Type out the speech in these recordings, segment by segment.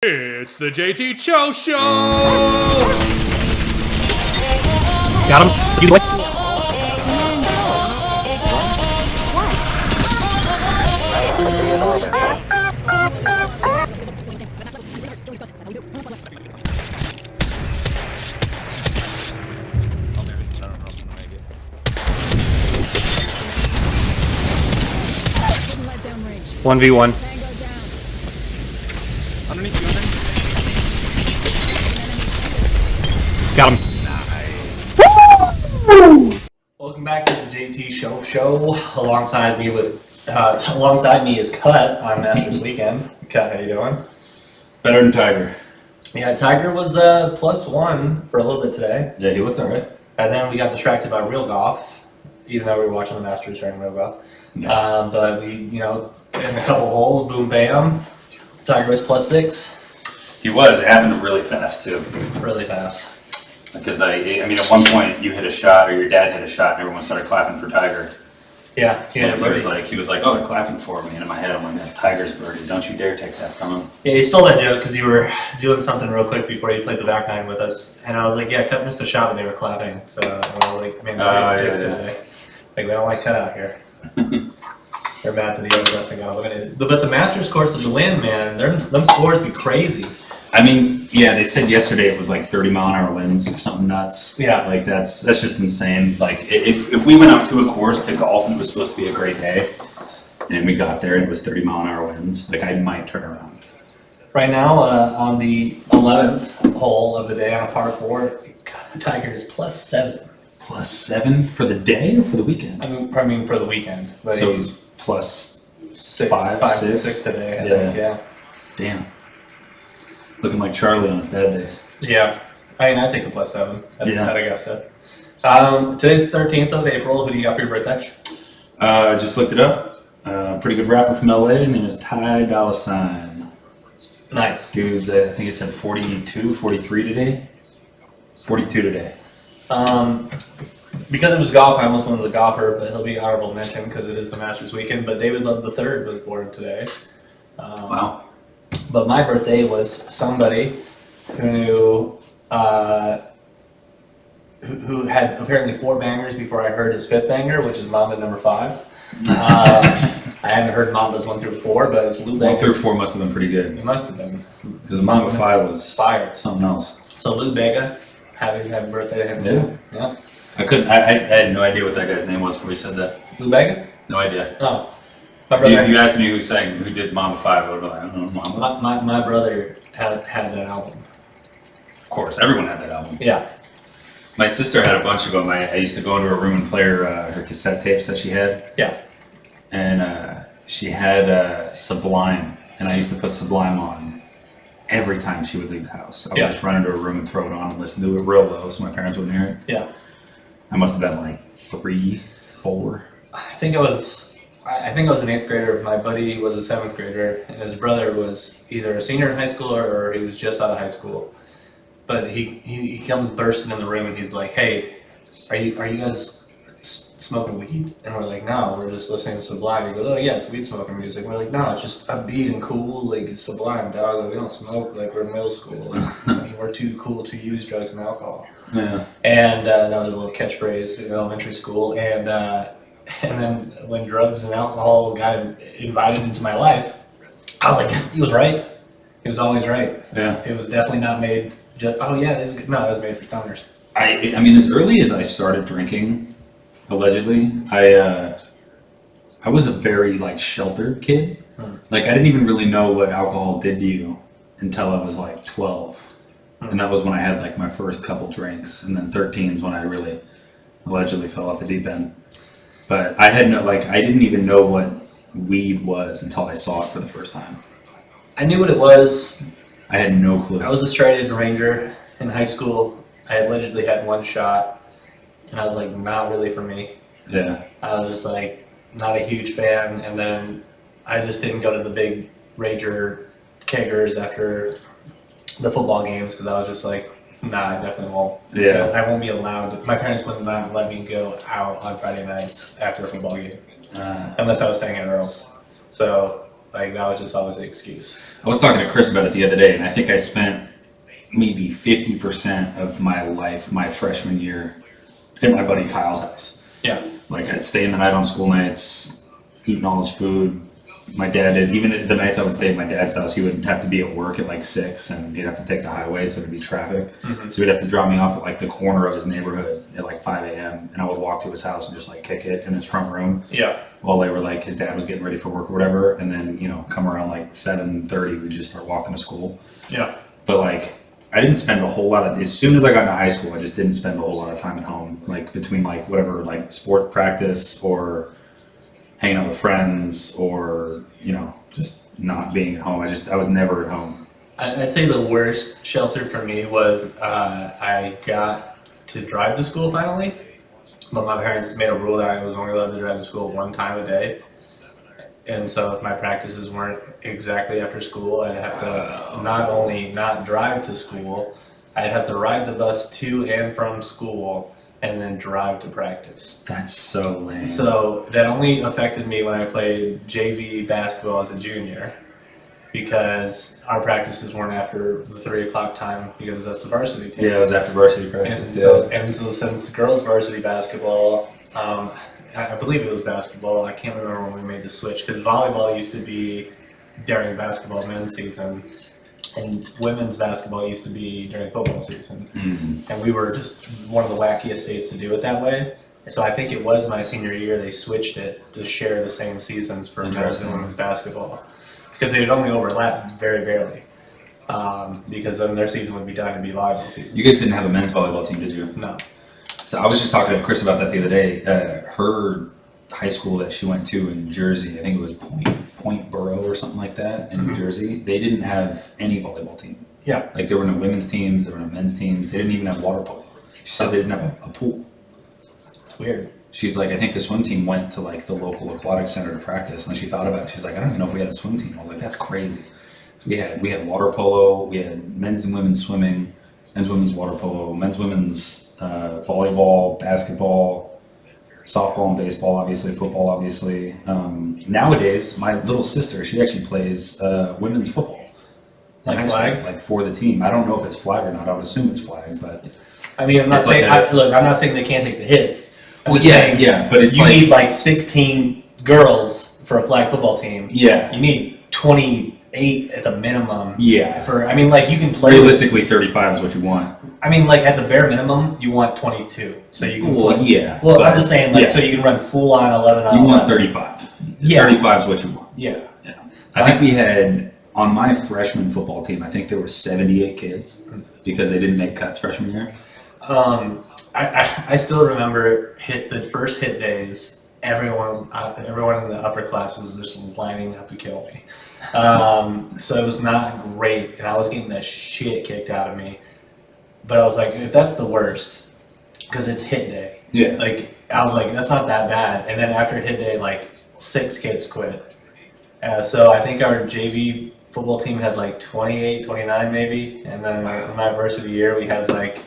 It's the JT Cho Show! Got him. You what? One v one. Underneath you, Got him. Welcome back to the JT Show. Alongside me is Cut on Masters Weekend. Cut, how you doing? Better than Tiger. Yeah, Tiger was +1 for a little bit today, Yeah, he looked alright. and then we got distracted by real golf, even though we were watching the Masters during real golf. Yeah. But we, in a couple holes, boom, bam, Tiger was +6, He was. It happened really fast, too. really fast. Because, I mean, at one point, you hit a shot, or your dad hit a shot, and everyone started clapping for Tiger. Yeah, he had a And birdie. he was like, oh, they're clapping for me. And in my head, I'm like, that's Tiger's birdie. Don't you dare take that from him. Yeah, he stole that joke because you were doing something real quick before you played the back nine with us, and I was like, "Yeah, Cut missed a shot when they were clapping." So I was like, "Man, nobody dicks today. Like, we don't like Cut out here." They're mad that he over us and got eliminated. But the Masters course is the win, man. Them scores be crazy. I mean, yeah, they said yesterday it was like 30-mile-an-hour winds or something nuts. Yeah. Like, that's just insane. Like, if we went up to a course to golf and it was supposed to be a great day, and we got there and it was 30-mile-an-hour winds, like, I might turn around. Right now, on the 11th hole of the day on a par 4, Tiger is +7. +7 for the day or for the weekend? I mean for the weekend. But So he's plus five, six? 6 today. I Yeah. think, yeah. Damn. Looking like Charlie on his bad days. Yeah, I take the +7 at Augusta. Today's the 13th of April. Who do you got for your birthday? Just looked it up. Pretty good rapper from LA. His name is Ty Dolla $ign. Nice. Dude's, I think it said 42, 43 today. 42 today. Because it was golf, I almost wanted the golfer, but he'll be honorable mention because it is the Masters weekend. But David Love III was born today. Wow. But my birthday was somebody who who had apparently 4 bangers before I heard his 5th banger, which is Mamba number 5. I hadn't heard Mambas 1 through 4, but it's Lou 1 Bega. through 4 must have been pretty good. It must have been. Because the Mamba 5 was Fire. something else. So Lou Bega, happy birthday to him too. Yeah. I had no idea what that guy's name was before he said that. Lou Bega? No idea. Oh. My If brother. you asked me who did Mamba 5, I would have been like, I don't know, Mamba. My brother had that album. Of course, everyone had that album. Yeah. My sister had a bunch of them. I used to go into her room and play her cassette tapes that she had. Yeah. And she had Sublime, and I used to put Sublime on every time she would leave the house. I would just run into her room and throw it on and listen to it real low so my parents wouldn't hear it. Yeah. I must have been like 3, 4. I think I was an 8th grader. My buddy was a 7th grader, and his brother was either a senior in high school or he was just out of high school. But he comes bursting in the room and he's like, "Hey, are you guys smoking weed?" And we're like, "No, we're just listening to Sublime." He goes, "Oh yeah, it's weed smoking music." We're like, "No, it's just upbeat and cool, like it's Sublime, dog. Like, we don't smoke, like we're in middle school. Like, we're too cool to use drugs and alcohol." Yeah. And that was a little catchphrase in elementary school. And then when drugs and alcohol got invited into my life, I was like, he was right. He was always right. Yeah. It was definitely not made just, oh yeah, this is good. No, it was made for stoners. I mean, as early as I started drinking, allegedly, I was a very like sheltered kid. Like I didn't even really know what alcohol did to you until I was like 12, and that was when I had like my first couple drinks, and then 13 is when I really allegedly fell off the deep end. But I didn't even know what weed was until I saw it for the first time. I knew what it was. I had no clue. I was a straight-edge ranger in high school. I allegedly had 1 shot, and I was like, not really for me. Yeah. I was just like, not a huge fan, and then I just didn't go to the big rager keggers after the football games because I was just like, nah, I definitely won't. Yeah. I won't be allowed. My parents wouldn't let me go out on Friday nights after a football game unless I was staying at Earl's. So Like, that was just always the excuse. I was talking to Chris about it the other day, and I think I spent maybe 50% of my life, my freshman year, at my buddy Kyle's house. Yeah. Like, I'd stay in the night on school nights, eating all his food. My dad did, even the nights I would stay at my dad's house, he would have to be at work at like 6, and he'd have to take the highway, so there'd be traffic. So he'd have to drop me off at like the corner of his neighborhood at like 5 a.m., and I would walk to his house and just like kick it in his front room. Yeah. While they were like, his dad was getting ready for work or whatever, and then, come around like 7:30, we'd just start walking to school. Yeah. But like, I didn't spend a whole lot of, as soon as I got into high school, I just didn't spend a whole lot of time at home, like between like whatever, like sport practice or hanging out with friends or, just not being at home. I was never at home. I'd say the worst shelter for me was I got to drive to school finally, but my parents made a rule that I was only allowed to drive to school one time a day. And so if my practices weren't exactly after school, I'd have to not only not drive to school, I'd have to ride the bus to and from school and then drive to practice. That's so lame. So that only affected me when I played JV basketball as a junior, because our practices weren't after the 3 o'clock time because that's the varsity team. Yeah, it was after varsity And practice. so since girls varsity basketball, I believe it was basketball. I can't remember when we made the switch, because volleyball used to be during basketball men's season, and women's basketball used to be during football season. And we were just one of the wackiest states to do it that way. And so I think it was my senior year they switched it to share the same seasons for men's and women's basketball, because they'd only overlap very barely. Because then their season would be done and be volleyball season. You guys didn't have a men's volleyball team, did you? No. So I was just talking to Chris about that the other day. Her high school that she went to in Jersey, I think it was Point Borough or something like that in New Jersey, they didn't have any volleyball team. Yeah. Like, there were no women's teams, there were no men's teams. They didn't even have water polo. She said they didn't have a pool. It's weird. She's like, I think the swim team went to like the local aquatic center to practice, and then she thought about it. She's like, I don't even know if we had a swim team. I was like, that's crazy. So we had water polo, we had men's and women's swimming, men's women's water polo, men's women's volleyball, basketball, softball and baseball, obviously, football, obviously. Nowadays, my little sister, she actually plays women's football. Like flag? Like for the team. I don't know if it's flag or not. I would assume it's flag, but I mean, I'm not It's saying, like I'm not saying they can't take the hits. I'm well, just yeah, saying yeah, but it's you like need like 16 girls for a flag football team. yeah, You need 28 at the minimum. yeah. I mean, like, you can play. Realistically, 35 is what you want. I mean, like, at the bare minimum, you want 22. So you can Well, play. yeah. Well, but I'm just saying, like, yeah. so you can run full on 11 on You 11. want 35. Yeah. 35 is what you want. Yeah. I think we had, on my freshman football team, I think there were 78 kids because they didn't make cuts freshman year. I still remember the first hit days. Everyone in the upper class was just lining up to kill me. So it was not great, and I was getting the shit kicked out of me. But I was like, if that's the worst, because it's hit day. Yeah. Like, I was like, that's not that bad. And then after hit day, like, 6 kids quit. So I think our JV football team had like 28, 29 maybe. And then my varsity year, we had like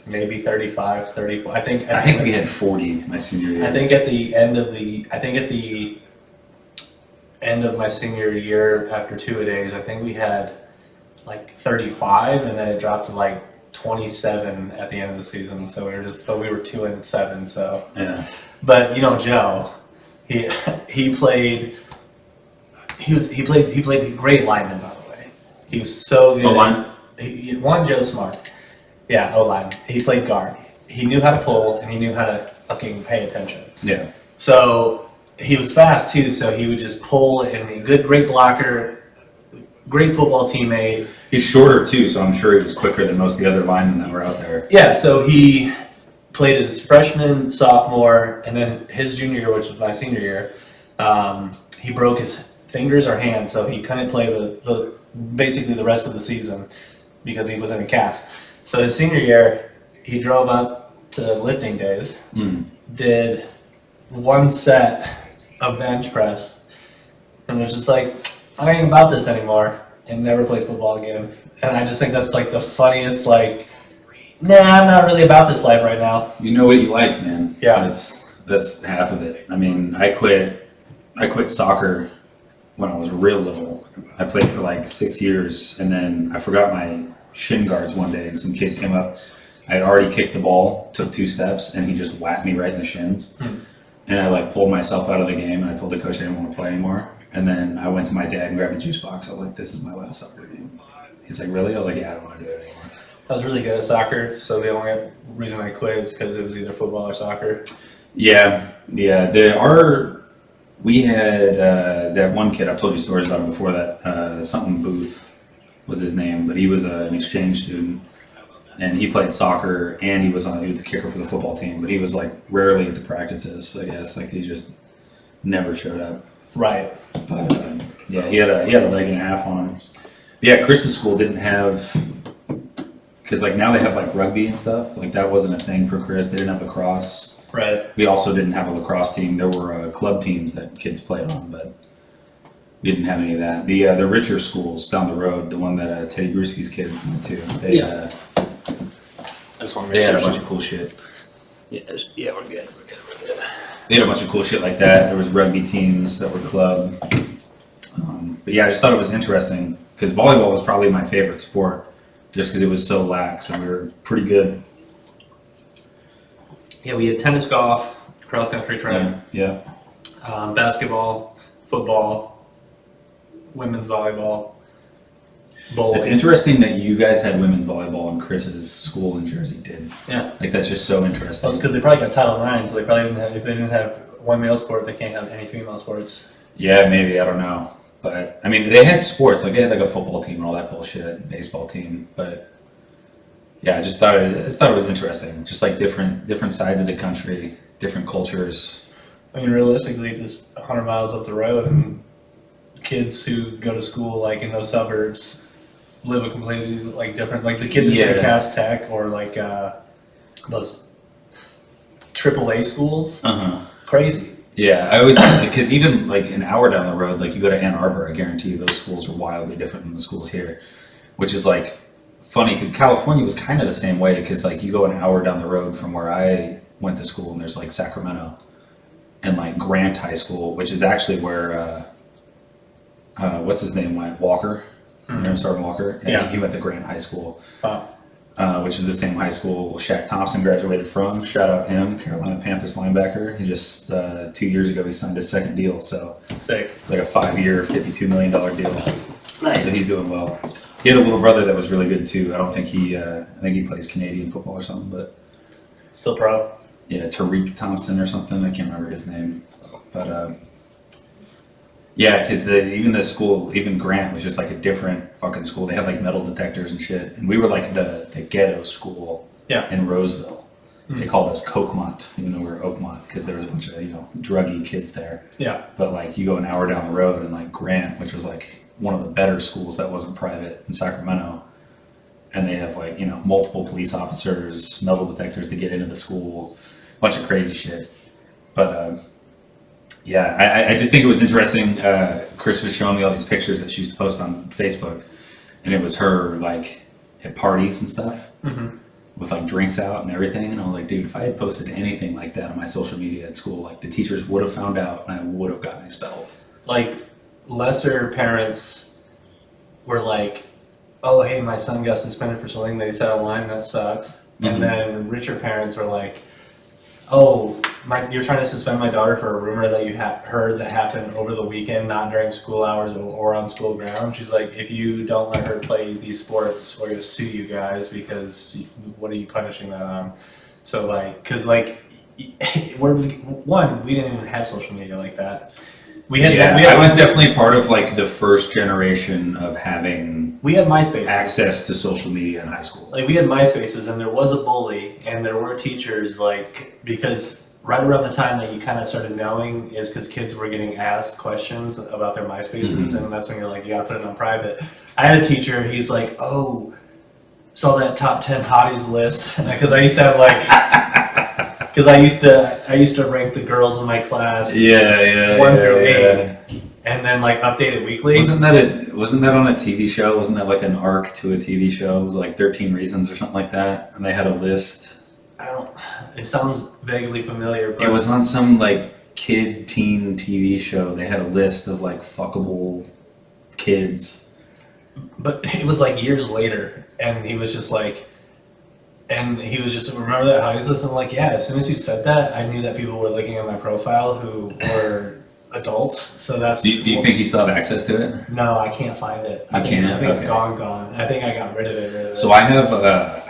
maybe 35, 34. I think we had 40 my senior year. I think at the end of my senior year, after 2-a-days, I think we had like 35, and then it dropped to like 27 at the end of the season. So we were 2-7. So Yeah. but Joe, he played great lineman, by the way. He was so good. O-line? Joe Smart. Yeah, O-line. He played guard. He knew how to pull, and he knew how to fucking pay attention. Yeah. So he was fast too, so he would just pull, and great blocker, great football teammate. He's shorter too, so I'm sure he was quicker than most of the other linemen that were out there. Yeah, so he played his freshman, sophomore, and then his junior year, which was my senior year. He broke his fingers or hands, so he couldn't play basically the rest of the season because he was in a cast. So his senior year, he drove up to lifting days, did 1 set of bench press, and was just like, I ain't about this anymore, and never played football again. And I just think that's like the funniest, like, nah, I'm not really about this life right now. You know what you like, man. Yeah. That's half of it. I mean, I quit soccer when I was real little. I played for like 6 years, and then I forgot my shin guards one day, and some kid came up. I had already kicked the ball, took 2 steps, and he just whacked me right in the shins. And I like pulled myself out of the game, and I told the coach I didn't want to play anymore. And then I went to my dad and grabbed a juice box. I was like, "This is my last soccer game." He's like, "Really?" I was like, "Yeah, I don't want to do it anymore." I was really good at soccer, so the only reason I quit is because it was either football or soccer. Yeah. We had that one kid, I've told you stories about him before, that something Booth was his name, but he was an exchange student, and he played soccer, and he was the kicker for the football team, but he was like rarely at the practices, I guess, like he just never showed up. Right. But yeah, he had a leg and a half on him. But yeah, Chris's school didn't have, because like now they have like rugby and stuff, like that wasn't a thing for Chris. They didn't have lacrosse. Right. We also didn't have a lacrosse team. There were club teams that kids played on, but we didn't have any of that. The richer schools down the road, the one that Teddy Bruschi's kids went to, they I just want to they make had a sure. bunch of cool shit. Yeah, we're good. They had a bunch of cool shit like that. There was rugby teams that were club. But yeah, I just thought it was interesting because volleyball was probably my favorite sport, just because it was so lax and we were pretty good. Yeah, we had tennis, golf, cross country track, Yeah. basketball, football, women's volleyball, bowling. It's interesting that you guys had women's volleyball and Chris's school in Jersey did. Yeah. Like that's just so interesting. Well, it's because they probably got Title IX, so they probably didn't have. If they didn't have one male sport, they can't have any female sports. Yeah, maybe, I don't know. But I mean, they had sports, like they had like a football team and all that bullshit, baseball team. But yeah, I just thought it was interesting. Just like different sides of the country, different cultures. I mean, realistically, just 100 miles up the road, and kids who go to school like in those suburbs live a completely like different. Like the kids Yeah. at Cass Tech or like those AAA schools, crazy. Yeah, I always because even like an hour down the road, like you go to Ann Arbor, I guarantee you those schools are wildly different than the schools here, which is like funny because California was kind of the same way because like you go an hour down the road from where I went to school and there's like Sacramento and like Grant High School, which is actually where what's his name went, Walker, remember Sergeant Walker? Yeah. He went to Grant High School. Wow. Which is the same high school Shaq Thompson graduated from. Shout out him, Carolina Panthers linebacker. He just 2 years ago he signed his second deal, so Sick. it's like a 5-year, $52 million deal. Nice. So he's doing well. He had a little brother that was really good too. I think he plays Canadian football or something, but Still pro. yeah, Tariq Thompson or something. I can't remember his name, but yeah, because even the school, even Grant was just like a different fucking school. They had like metal detectors and shit, and we were like the ghetto school in Roseville. They called us Cokemont, even though we were Oakmont, because there was a bunch of druggy kids there. Yeah. But like you go an hour down the road and like Grant, which was like one of the better schools that wasn't private in Sacramento, and they have like multiple police officers, metal detectors to get into the school, a bunch of crazy shit. But yeah, I did think it was interesting. Chris was showing me all these pictures that she used to post on Facebook, and it was her like at parties and stuff with like drinks out and everything. And I was like, dude, if I had posted anything like that on my social media at school, like the teachers would have found out and I would have gotten expelled. Like lesser parents were like, oh, hey, my son got suspended for something they said online, that sucks. And then richer parents are like, oh, you're trying to suspend my daughter for a rumor that you heard that happened over the weekend, not during school hours or on school ground. She's like, if you don't let her play these sports, we're going to sue you guys because what are you punishing that on? So like, because like, we didn't even have social media like that. I was definitely part of like the first generation of having we had MySpace access to social media in high school. Like we had MySpaces, and there was a bully, and there were teachers like because right around the time that you kind of started knowing is because kids were getting asked questions about their MySpaces, and that's when you're like, you gotta put it on private. I had a teacher. He's like, oh, saw that top 10 hotties list because I used to have like. Because I used to rank the girls in my class 1 through 8, and then like update it weekly. Wasn't that on a TV show? Wasn't that like an arc to a TV show? It was like 13 Reasons or something like that, and they had a list. It sounds vaguely familiar. But It was on some like kid teen TV show, they had a list of like fuckable kids. But it was like years later, and he was just like, remember that how he was listening? Like, yeah, as soon as he said that, I knew that people were looking at my profile who were adults. So that's. Do you think you still have access to it? No, I can't find it. I can't? I think it's Okay. gone. I think I got rid of it. So I have,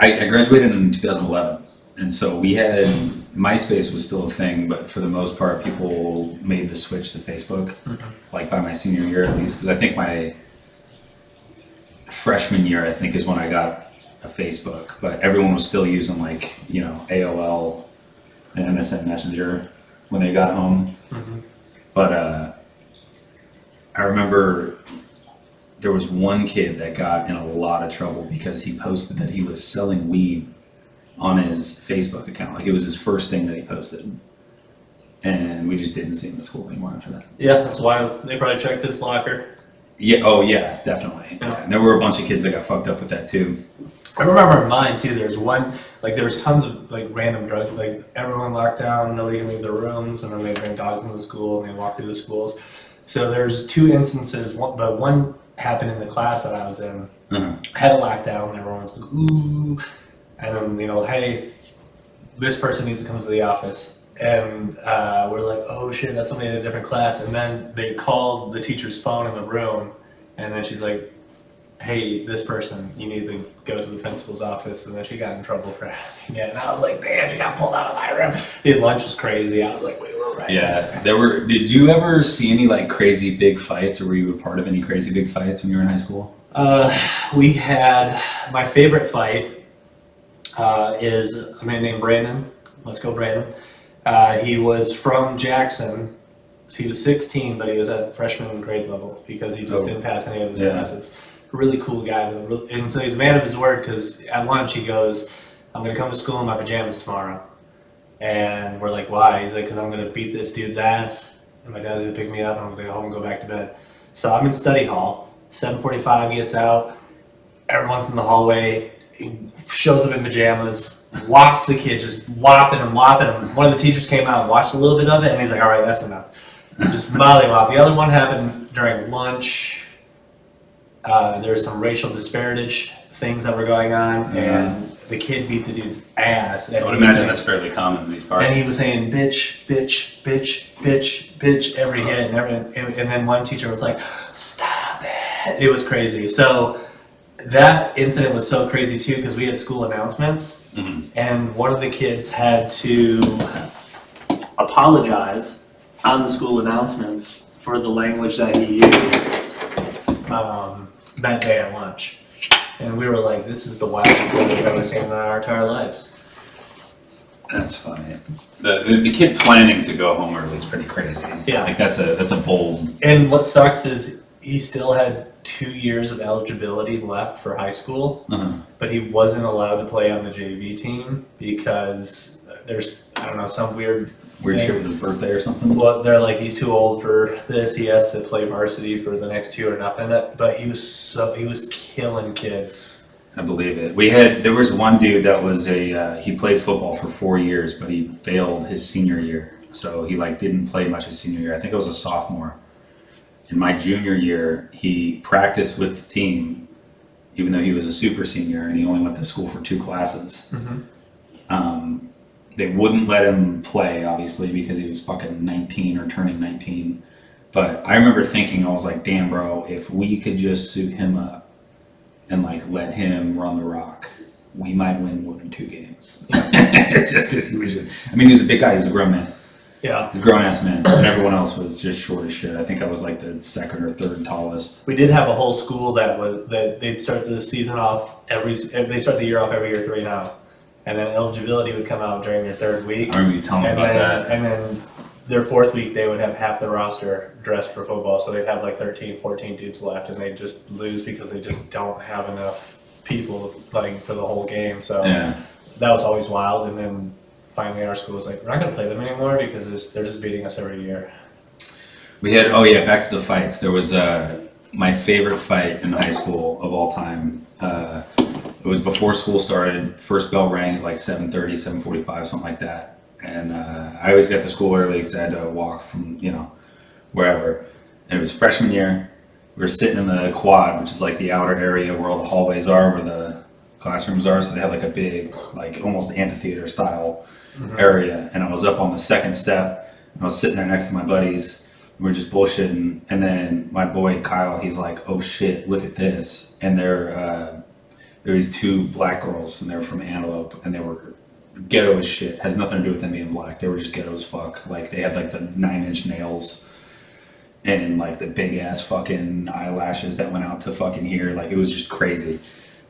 I graduated in 2011, and so we had, MySpace was still a thing, but for the most part, people made the switch to Facebook, like by my senior year at least, because I think my freshman year, I think, is when I got a Facebook, but everyone was still using like, AOL and MSN Messenger when they got home. But I remember there was one kid that got in a lot of trouble because he posted that he was selling weed on his Facebook account. Like, it was his first thing that he posted. And we just didn't see him at school anymore after that. Yeah, that's why they probably checked his locker. Yeah, oh yeah, definitely. Yeah. And there were a bunch of kids that got fucked up with that too. I remember mine too. There was tons of like random drugs. Like, everyone locked down, nobody can leave their rooms, and then they bring dogs into the school and they walk through the schools. So there's two instances. But one happened in the class that I was in. Had a lockdown, and everyone's like, ooh, and then hey, this person needs to come to the office. And we're like, oh shit, that's somebody in a different class. And then they called the teacher's phone in the room, and then she's like, hey, this person, you need to go to the principal's office. And then she got in trouble for asking it. And I was like, damn, she got pulled out of my room. His lunch was crazy. I was like, wait, we're right. Yeah, did you ever see any like crazy big fights, or were you a part of any crazy big fights when you were in high school? We had, my favorite fight is a man named Brandon. Let's go, Brandon. He was from Jackson. He was 16, but he was at freshman grade level because he just didn't pass any of his classes. Really cool guy. And so he's a man of his word, because at lunch he goes, I'm going to come to school in my pajamas tomorrow. And we're like, why? He's like, because I'm going to beat this dude's ass, and my dad's going to pick me up, and I'm going to go home and go back to bed. So I'm in study hall. 7:45 gets out. Everyone's in the hallway. He shows up in pajamas, whops the kid, just whopping him. One of the teachers came out and watched a little bit of it, and he's like, all right, that's enough. Just mollywop. The other one happened during lunch. There's some racial disparage things that were going on, and the kid beat the dude's ass. I would imagine that's fairly common in these parts. And he was saying, bitch, bitch, bitch, bitch, bitch, every hit. And then one teacher was like, stop it. It was crazy. So that incident was so crazy too, because we had school announcements, and one of the kids had to apologize on the school announcements for the language that he used that day at lunch. And we were like, this is the wildest thing we've ever seen in our entire lives. That's funny. The kid planning to go home early is pretty crazy. Yeah. Like, that's a bold. And what sucks is he still had 2 years of eligibility left for high school, but he wasn't allowed to play on the JV team because there's, I don't know, some weird shit with his birthday or something. Well, they're like, he's too old for this. He has to play varsity for the next 2 or nothing. But he was killing kids. I believe it. There was one dude that was he played football for 4 years, but he failed his senior year. So he didn't play much his senior year. I think it was a sophomore. In my junior year, he practiced with the team, even though he was a super senior and he only went to school for 2 classes. They wouldn't let him play, obviously, because he was fucking 19 or turning 19. But I remember thinking, I was like, damn, bro, if we could just suit him up and let him run the rock, we might win more than 2 games. Just because he was a big guy. He was a grown man. Yeah. He's a grown-ass man. And everyone else was just short as shit. I think I was the 2nd or 3rd tallest. We did have a whole school that they'd start the season off they start the year off every year 3 now. And then eligibility would come out during their 3rd week. I remember you telling me about that. And then their 4th week, they would have half the roster dressed for football. So they'd have 13, 14 dudes left, and they'd just lose because they just don't have enough people for the whole game. So that was always wild. And then finally our school was like, we're not going to play them anymore because they're just beating us every year. We had, back to the fights. There was my favorite fight in high school of all time. It was before school started. First bell rang at 7:30, 7:45, something like that. and I always got to school early because I had to walk from wherever. And it was freshman year. We were sitting in the quad, which is like the outer area where all the hallways are, where the classrooms are. So they had like a big, like almost amphitheater style area. And I was up on the second step, and I was sitting there next to my buddies. We were just bullshitting. And then my boy Kyle, he's like, "Oh shit, look at this!" And there was two black girls, and they were from Antelope, and they were ghetto as shit. Has nothing to do with them being black. They were just ghetto as fuck. Like they had like the 9-inch nails and like the big ass fucking eyelashes that went out to fucking here. Like it was just crazy.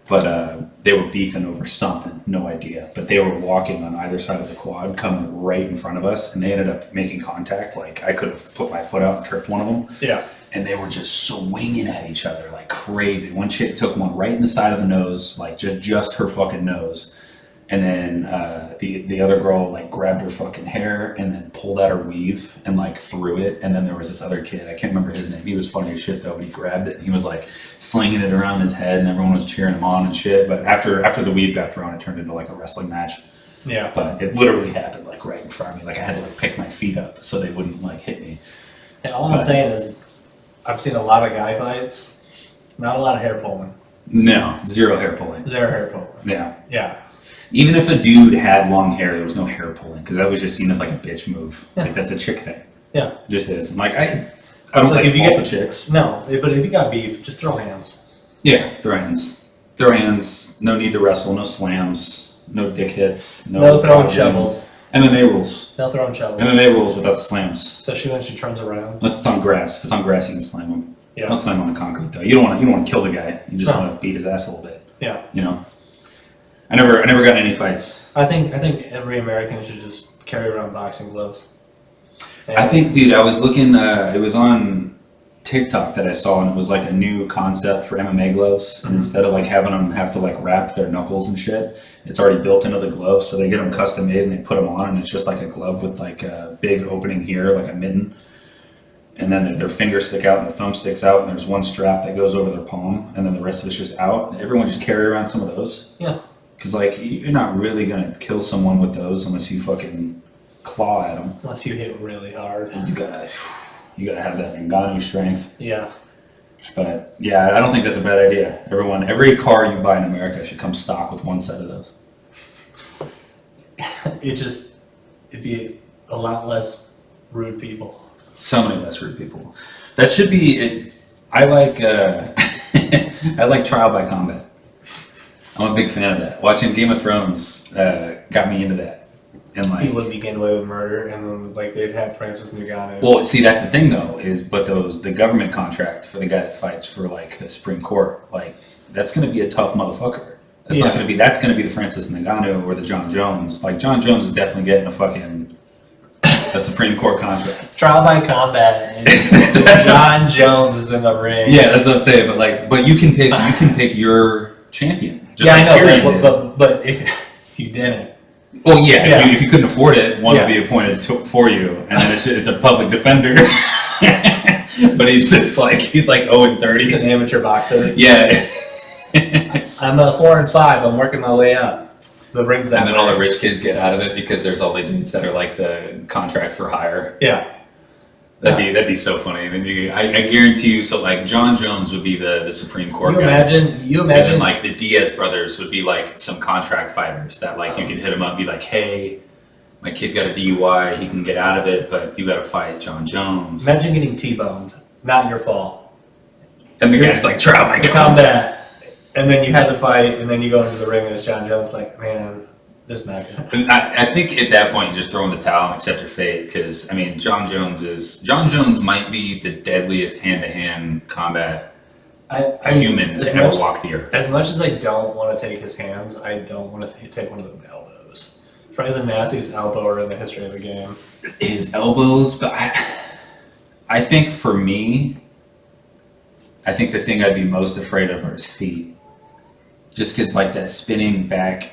But they were beefing over something, no idea. But they were walking on either side of the quad, coming right in front of us, and they ended up making contact. Like I could have put my foot out and tripped one of them. Yeah. And they were just swinging at each other like crazy. One chick took one right in the side of the nose, like just her fucking nose. And then the other girl like grabbed her fucking hair and then pulled out her weave and like threw it. And then there was this other kid, I can't remember his name. He was funny as shit though, but he grabbed it and he was like slinging it around his head and everyone was cheering him on and shit. But after the weave got thrown, it turned into like a wrestling match. Yeah. But it literally happened like right in front of me. Like I had to like pick my feet up so they wouldn't like hit me. And all I'm saying is, I've seen a lot of guy fights, not a lot of hair pulling. No, zero hair pulling. Zero hair pulling. Yeah. Yeah. Even if a dude had long hair, there was no hair pulling because that was just seen as like a bitch move. Yeah. Like that's a chick thing. Yeah. It just is. And like I don't Like, like if you fault get- the chicks. No, but if you got beef, just throw hands. Yeah, throw hands. Throw hands. No need to wrestle. No slams. No dick hits. No throwing dodging. shovels. MMA rules. No throwing shovels. MMA rules without the slams. Especially when she turns around. Unless it's on grass. If it's on grass, you can slam him. Yeah. Don't slam on the concrete though. You don't want to kill the guy. You just No. want to beat his ass a little bit. Yeah. You know. I never got in any fights. I think every American should just carry around boxing gloves. And I think, dude, I was looking, it was on TikTok that I saw, and it was like a new concept for MMA gloves. And instead of like having them have to like wrap their knuckles and shit, it's already built into the glove. So they get them custom made and they put them on, and it's just like a glove with like a big opening here, like a mitten. And then their fingers stick out and the thumb sticks out, and there's one strap that goes over their palm, and then the rest of it's just out. Everyone just carry around some of those. Yeah. Because like you're not really gonna kill someone with those unless you fucking claw at them. Unless you hit really hard. You gotta have that Ngannou strength. Yeah. But yeah, I don't think that's a bad idea. Every car you buy in America should come stock with one set of those. It'd be a lot less rude people. So many less rude people. That should be it. I like I like trial by combat. I'm a big fan of that. Watching Game of Thrones got me into that. And like, People would be getting away with murder, and then like they'd have Francis Ngannou. well, see, that's the thing though, the government contract for the guy that fights for like the Supreme Court, like that's gonna be a tough motherfucker. That's Yeah. not gonna be. That's gonna be the Francis Ngannou or the John Jones. Like John Jones is definitely getting a Supreme Court contract. Trial by combat, and That's what John Jones is in the ring. Yeah, that's what I'm saying. But you can pick your champion. Just Yeah, like I Tyrion know, did. but if you didn't, Well, yeah, Yeah. If you couldn't afford it, one Yeah. would be appointed for you, and then it's a public defender. But he's like 0-30. he's an amateur boxer. Yeah. I'm a 4-5. I'm working my way up. The ring's that And then all way. the rich kids get out of it because there's all the dudes that are like the contract for hire. Yeah. That'd be so funny. And then I guarantee you. So like John Jones would be the Supreme Court You guy. imagine And then like the Diaz brothers would be like some contract fighters that like you could hit them up, and be like, hey, my kid got a DUI, he can get out of it, but you got to fight John Jones. Imagine getting T-boned. Not your fault. And the guy's like, trial by The combat. combat. And then you had to fight, and then you go into the ring and it's John Jones. Like, man, this is not good. And I think at that point you just throw in the towel and accept your fate, because I mean John Jones might be the deadliest hand-to-hand combat human to ever walk the earth. As much as I don't want to take his hands, I don't want to take one of them elbows. Probably the nastiest elbower in the history of the game. His elbows, but I think for me, I think the thing I'd be most afraid of are his feet. Just because like that spinning back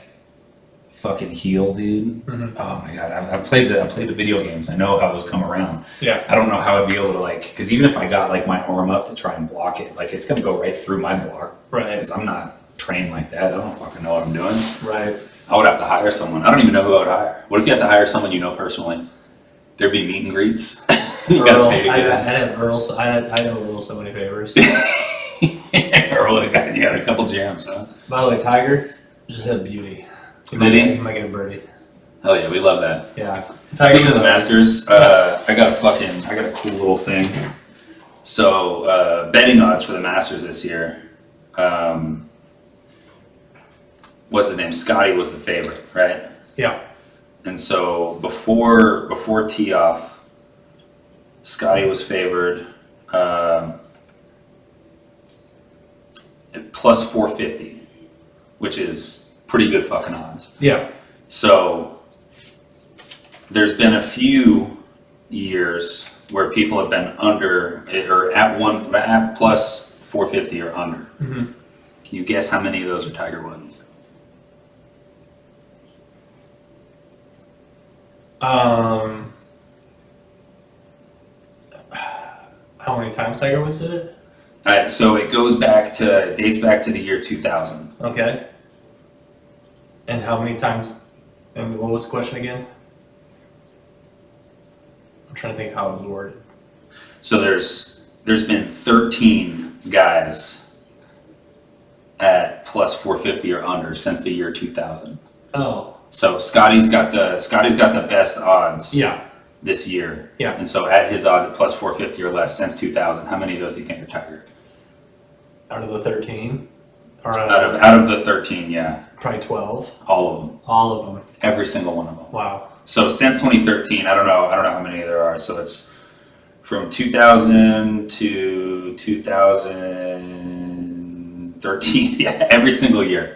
fucking heel, dude. Mhm. Oh my god, I've played the video games. I know how those come around. Yeah. I don't know how I'd be able to like, because even if I got like my arm up to try and block it, like it's gonna go right through my block. Right. Because I'm not trained like that. I don't fucking know what I'm doing. Right. I would have to hire someone. I don't even know who I would hire. What if you have to hire someone you know personally? There'd be meet and greets. You gotta Earl, pay to I'd get have Earl. I owe Earl so many favors. Earl would have got you a couple jams, huh? By the way, Tiger just had beauty. Did he? He might get a birdie. Hell yeah, we love that. Yeah. Speaking of the Masters, I got a cool little thing. So betting odds for the Masters this year. What's his name? Scotty was the favorite, right? Yeah. And so before tee off, Scotty was favored plus 450, which is pretty good fucking odds. Yeah. So there's been a few years where people have been under or at plus 450 or under. Mm-hmm. Can you guess how many of those are Tiger Woods? How many times Tiger Woods did it? So it dates back to the year 2000. Okay. And how many times? And what was the question again? I'm trying to think how it was worded. So there's been 13 guys at plus 450 or under since the year 2000. Oh. So Scotty's got the best odds. Yeah. This year. Yeah. And so at his odds at plus 450 or less since 2000, how many of those do you think are Tiger? Out of the 13? Or Out of the 13, yeah. probably 12. All of them. All of them. Every single one of them. Wow. So since 2013, I don't know how many there are. So it's from 2000 to 2013. Yeah, every single year.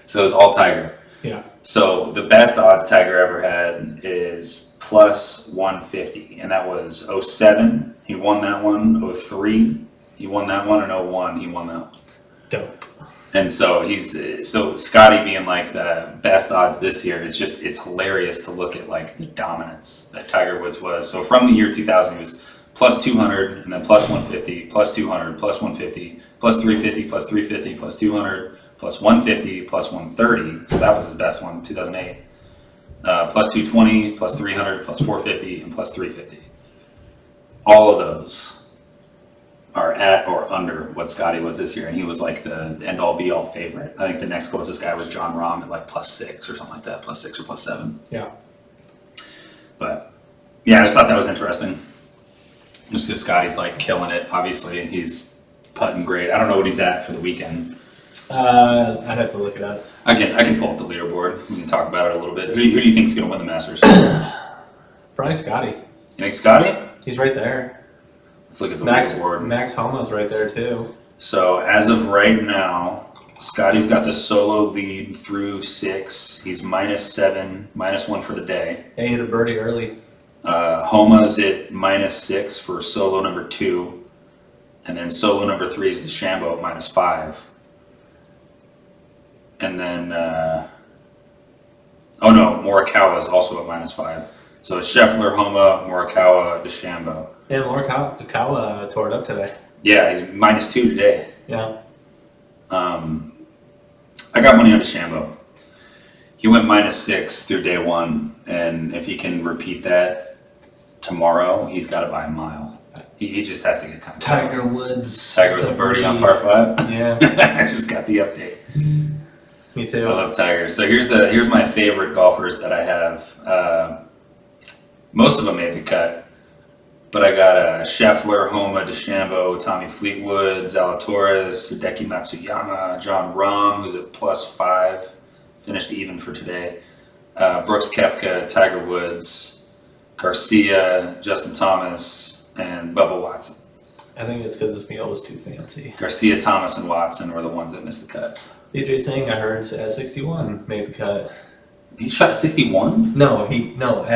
So it's all Tiger. Yeah. So the best odds Tiger ever had is plus 150, and that was 07. He won that one. 03, he won that one, and 01, he won that one. Dope. And so Scotty being like the best odds this year, it's hilarious to look at like the dominance that Tiger Woods was. So from the year 2000, he was plus 200, and then plus 150, plus 200, plus 150, plus 350, plus 350, plus 200, plus 150, plus 130. So that was his best one, 2008. Plus 220, plus 300, plus 450, and plus 350. All of those are at or under what Scotty was this year, and he was like the end-all be-all favorite. I think the next closest guy was John Rahm at like plus 6 or something like that, plus 6 or plus 7. Yeah. But yeah, I just thought that was interesting. Just because Scotty's like killing it. Obviously, he's putting great. I don't know what he's at for the weekend. I'd have to look it up. I can pull up the leaderboard. We can talk about it a little bit. Who do you think is going to win the Masters? Probably Scotty. You think Scotty? He's right there. Let's look at the Max leaderboard. Max Homa's right there too. So as of right now, Scotty's got the solo lead through 6. He's -7, -1 for the day. He hit a birdie early. Homa's at -6 for solo number 2, and then solo number 3 is DeChambeau at -5. And then, Morikawa is also at -5. So it's Scheffler, Homa, Morikawa, DeChambeau. Yeah, Morikawa tore it up today. Yeah, he's -2 today. Yeah. I got money on DeChambeau. He went -6 through day 1, and if he can repeat that tomorrow, he's got to buy a mile. He just has to get kind of Tiger close. Woods. Tiger with a birdie on par 5. Yeah. I just got the update. Me I too. love Tiger. So here's my favorite golfers that I have. Most of them made the cut, but I got Scheffler, Homa, DeChambeau, Tommy Fleetwood, Zalatoris, Hideki Matsuyama, John Rahm, who's at +5, finished even for today. Brooks Koepka, Tiger Woods, Garcia, Justin Thomas, and Bubba Watson. I think it's because this meal was too fancy. Garcia, Thomas, and Watson were the ones that missed the cut. DJ Singh, I heard, at 61 made the cut. He shot 61? No, at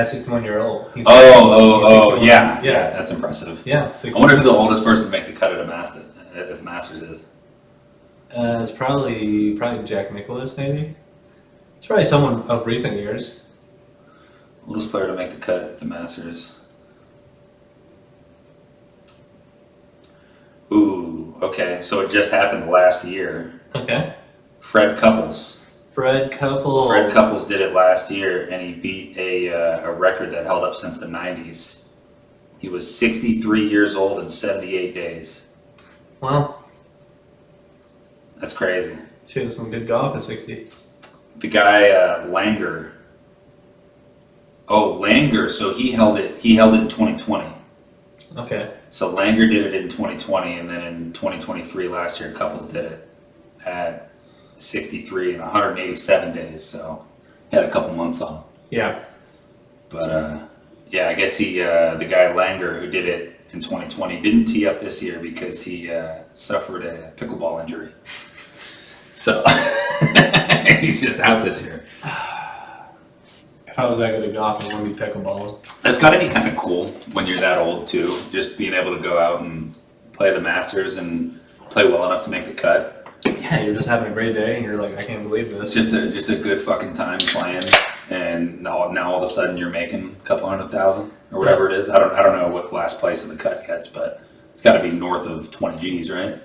61-year-old. He's Oh, 61. yeah, Yeah. that's impressive. Yeah, I 61. wonder who the oldest person to make the cut at the Masters is. It's probably Jack Nicklaus, maybe. It's probably someone of recent years. Oldest player to make the cut at the Masters. Ooh, okay, so it just happened last year. Okay. Fred Couples Fred Couples. Fred Couples did it last year, and he beat a record that held up since the 90s. He was 63 years old in 78 days. Well, That's crazy. she was some good golf at 60. The guy Langer. Oh, Langer. So he held it. He held it in 2020. Okay. So Langer did it in 2020, and then in 2023 last year, Couples did it at 63 and 187 days. So he had a couple months on. Yeah. But yeah, I guess the guy Langer who did it in 2020 didn't tee up this year because he suffered a pickleball injury. So he's just out this year. If I was that good at golf, I wouldn't be pickleballing. That's got to be kind of cool when you're that old too, just being able to go out and play the Masters and play well enough to make the cut. Yeah, you're just having a great day, and you're like, I can't believe It's this. just a good fucking time playing, and now all of a sudden you're making a couple $100,000 or whatever it is. I don't know what last place in the cut gets, but it's got to be north of 20 G's, right?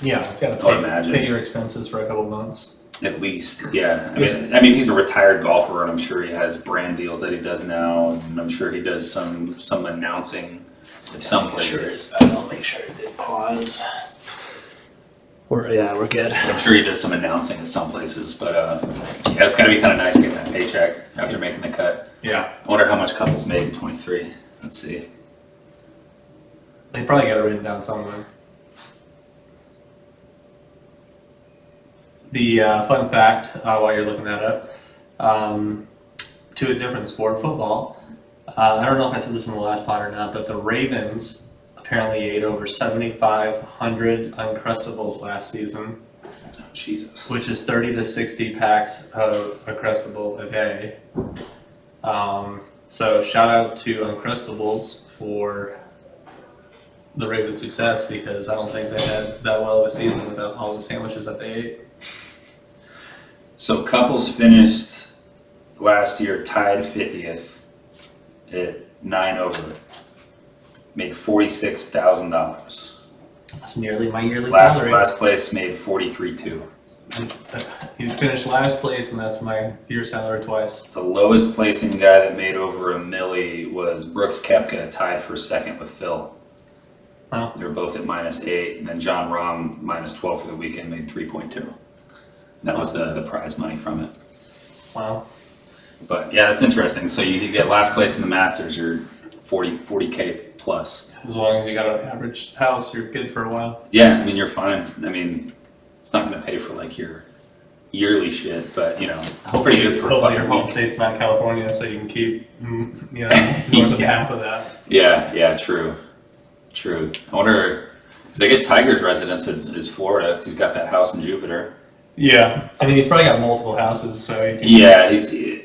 Yeah, it's got I would to imagine. pay your expenses for a couple months. At least, yeah. I mean, he's a retired golfer, and I'm sure he has brand deals that he does now, and I'm sure he does some announcing at some places. I'll make sure it did pause. We're good. I'm sure he does some announcing at some places, but yeah, it's got to be kind of nice getting that paycheck after making the cut. Yeah. I wonder how much Couples made in 23. Let's see. They probably got it written down somewhere. The fun fact, while you're looking that up, to a different sport, football. I don't know if I said this in the last pod or not, but the Ravens apparently ate over 7,500 Uncrustables last season, Oh, Jesus. which is 30 to 60 packs of Uncrustable a day. So shout out to Uncrustables for the Ravens' success, because I don't think they had that well of a season without all the sandwiches that they ate. So Couples finished last year tied 50th at 9 over. Made $46,000. That's nearly my yearly Last salary. place made 43.2. He finished last place, and that's my year salary twice. The lowest placing guy that made over $1 million was Brooks Koepka, tied for second with Phil. Wow. They were both at -8, and then John Rahm -12 for the weekend made 3.2. That was the prize money from it. Wow. But yeah, that's interesting. So you get last place in the Masters, you're 40K plus. As long as you got an average house, you're good for a while. Yeah, I mean you're fine. I mean it's not going to pay for like your yearly shit, but you know, pretty good for a Hopefully your fucking home week. state's not California, so you can keep, north of Yeah. half of that. Yeah, true. I wonder, because I guess Tiger's residence is Florida, because he's got that house in Jupiter. Yeah. I mean, he's probably got multiple houses, so you can... Yeah,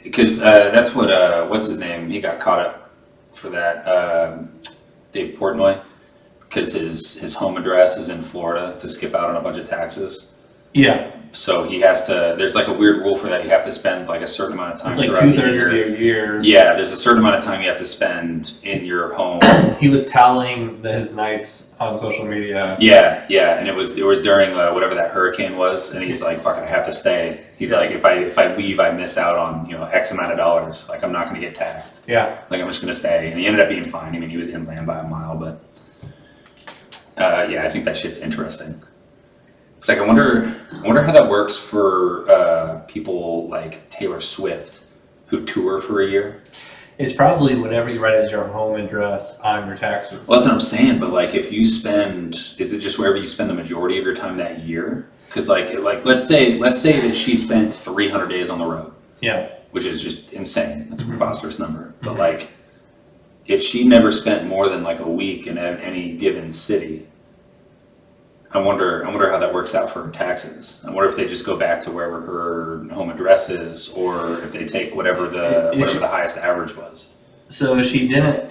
because that's what what's his name? He got caught up for that, Dave Portnoy, because his home address is in Florida to skip out on a bunch of taxes. Yeah. So he has to. There's like a weird rule for that. You have to spend like a certain amount of time. It's like throughout the 2/3 of year. your year. Yeah, there's a certain amount of time you have to spend in your home. He was tallying his nights on social media. Yeah, and it was during whatever that hurricane was, and he's like, "Fuck, I have to stay." He's like, "If I leave, I miss out on X amount of dollars. Like I'm not going to get taxed. Yeah. Like I'm just going to stay." And he ended up being fine. I mean, he was inland by a mile, but yeah, I think that shit's interesting. It's like I wonder how that works for people like Taylor Swift who tour for a year. It's probably whatever you write as your home address on your taxes. Well, that's what I'm saying. But like, if you spend, is it just wherever you spend the majority of your time that year? Because like let's say that she spent 300 days on the road, Yeah. which is just insane. That's a preposterous number. But Mhm. like, if she never spent more than like a week in any given city, I wonder how that works out for her taxes. I wonder if they just go back to wherever her home address is, or if they take whatever the highest average was. So she didn't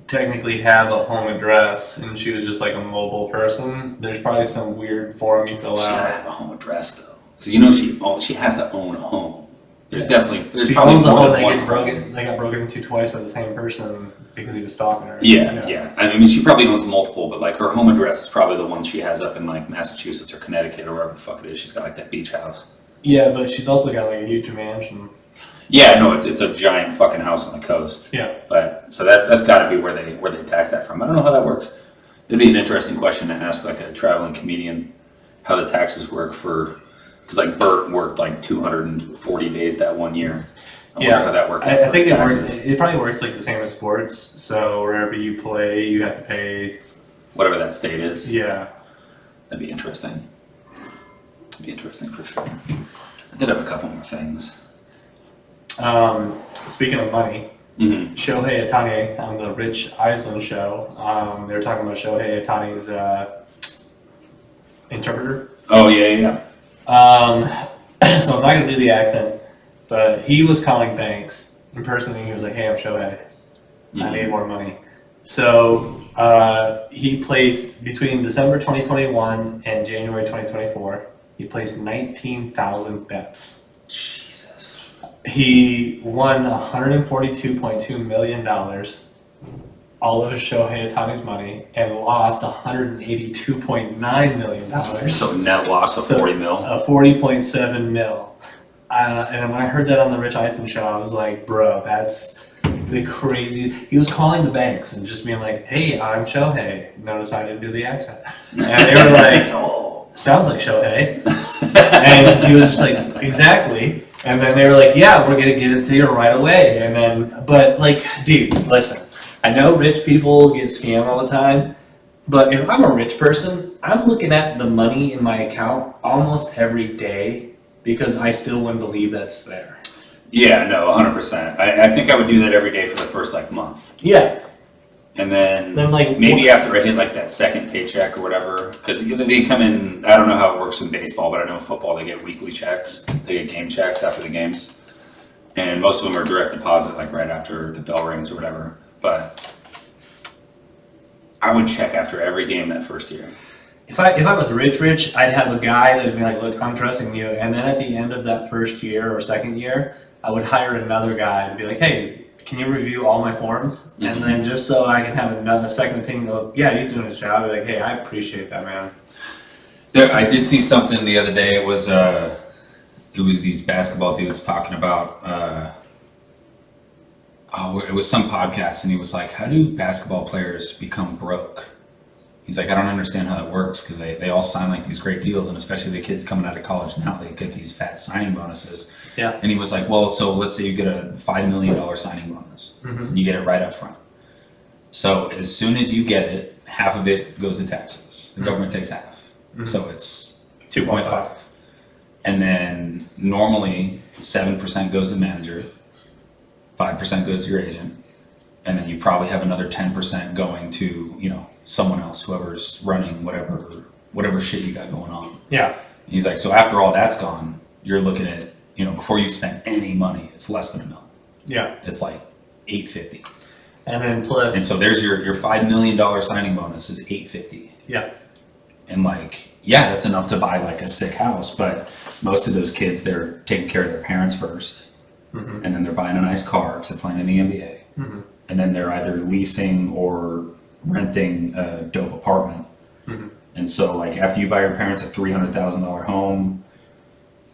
technically have a home address, and she was just like a mobile person. There's probably some weird form you fill She's gotta out. have a home address though, because she has to own a home. There's She probably owns a more home than that one gets home. broken. They got broken into twice by the same person because he was stalking her. Yeah. I mean, she probably owns multiple, but like her home address is probably the one she has up in like Massachusetts or Connecticut or wherever the fuck it is. She's got like that beach house. Yeah, but she's also got like a huge mansion. Yeah, no, it's a giant fucking house on the coast. Yeah. But so that's got to be where they tax that from. I don't know how that works. It'd be an interesting question to ask like a traveling comedian how the taxes work for, because like Bert worked like 240 days that one year. I wonder how that worked. I think taxes. it probably works like the same as sports. So wherever you play, you have to pay. Whatever that state is. Yeah. That'd be interesting. That'd be interesting for sure. I did have a couple more things. Speaking of money, Mm-hmm. Shohei Ohtani on the Rich Eisen show, they were talking about Shohei Ohtani's interpreter. Oh yeah. So I'm not going to do the accent, but he was calling banks in person and he was like, hey, I'm Shohei. I need more money. So he placed, between December 2021 and January 2024, he placed 19,000 bets. Jesus. He won $142.2 million, all of Shohei Ohtani's money, and lost $182.9 million. So net loss of 40 mil. 40.7 mil. And when I heard that on the Rich Eisen show, I was like, bro, that's the crazy. He was calling the banks and just being like, hey, I'm Shohei. Notice I didn't do the accent. And they were like, oh, sounds like Shohei. And he was just like, exactly. And then they were like, yeah, we're going to get it to you right away. And then, but like, dude, listen, I know rich people get scammed all the time, but if I'm a rich person, I'm looking at the money in my account almost every day because I still wouldn't believe that's there. Yeah, no, 100%. I think I would do that every day for the first like month. Yeah. And then like maybe after I hit like that second paycheck or whatever, because they come in, I don't know how it works in baseball, but I know in football they get weekly checks, they get game checks after the games, and most of them are direct deposit like right after the bell rings or whatever, but I would check after every game that first year. If I was rich, I'd have a guy that'd be like, look, I'm trusting you, and then at the end of that first year or second year, I would hire another guy to be like, hey, can you review all my forms? Mm-hmm. And then just so I can have a second opinion of, yeah, he's doing his job, I'd be like, hey, I appreciate that, man. I did see something the other day. It was these basketball dudes talking about it was some podcast, and he was like, how do basketball players become broke? He's like, I don't understand how that works, because they all sign like these great deals, and especially the kids coming out of college now, they get these fat signing bonuses. Yeah. And he was like, well, so let's say you get a $5 million signing bonus. Mm-hmm. You get it right up front. So as soon as you get it, half of it goes to taxes. The government takes half. Mm-hmm. So it's 2.5. And then normally 7% goes to the manager, 5% goes to your agent, and then you probably have another 10% going to, someone else, whoever's running whatever shit you got going on. Yeah. And he's like, so after all that's gone, you're looking at, before you spend any money, it's less than $1 million. Yeah. It's like $850. And then plus. And so there's your $5 million signing bonus is $850. Yeah. And like, yeah, that's enough to buy like a sick house, but most of those kids, they're taking care of their parents first, mm-hmm. and then they're buying a nice car because they're playing in the NBA, mm-hmm. and then they're either leasing or renting a dope apartment. Mm-hmm. And so like after you buy your parents a $300,000 home,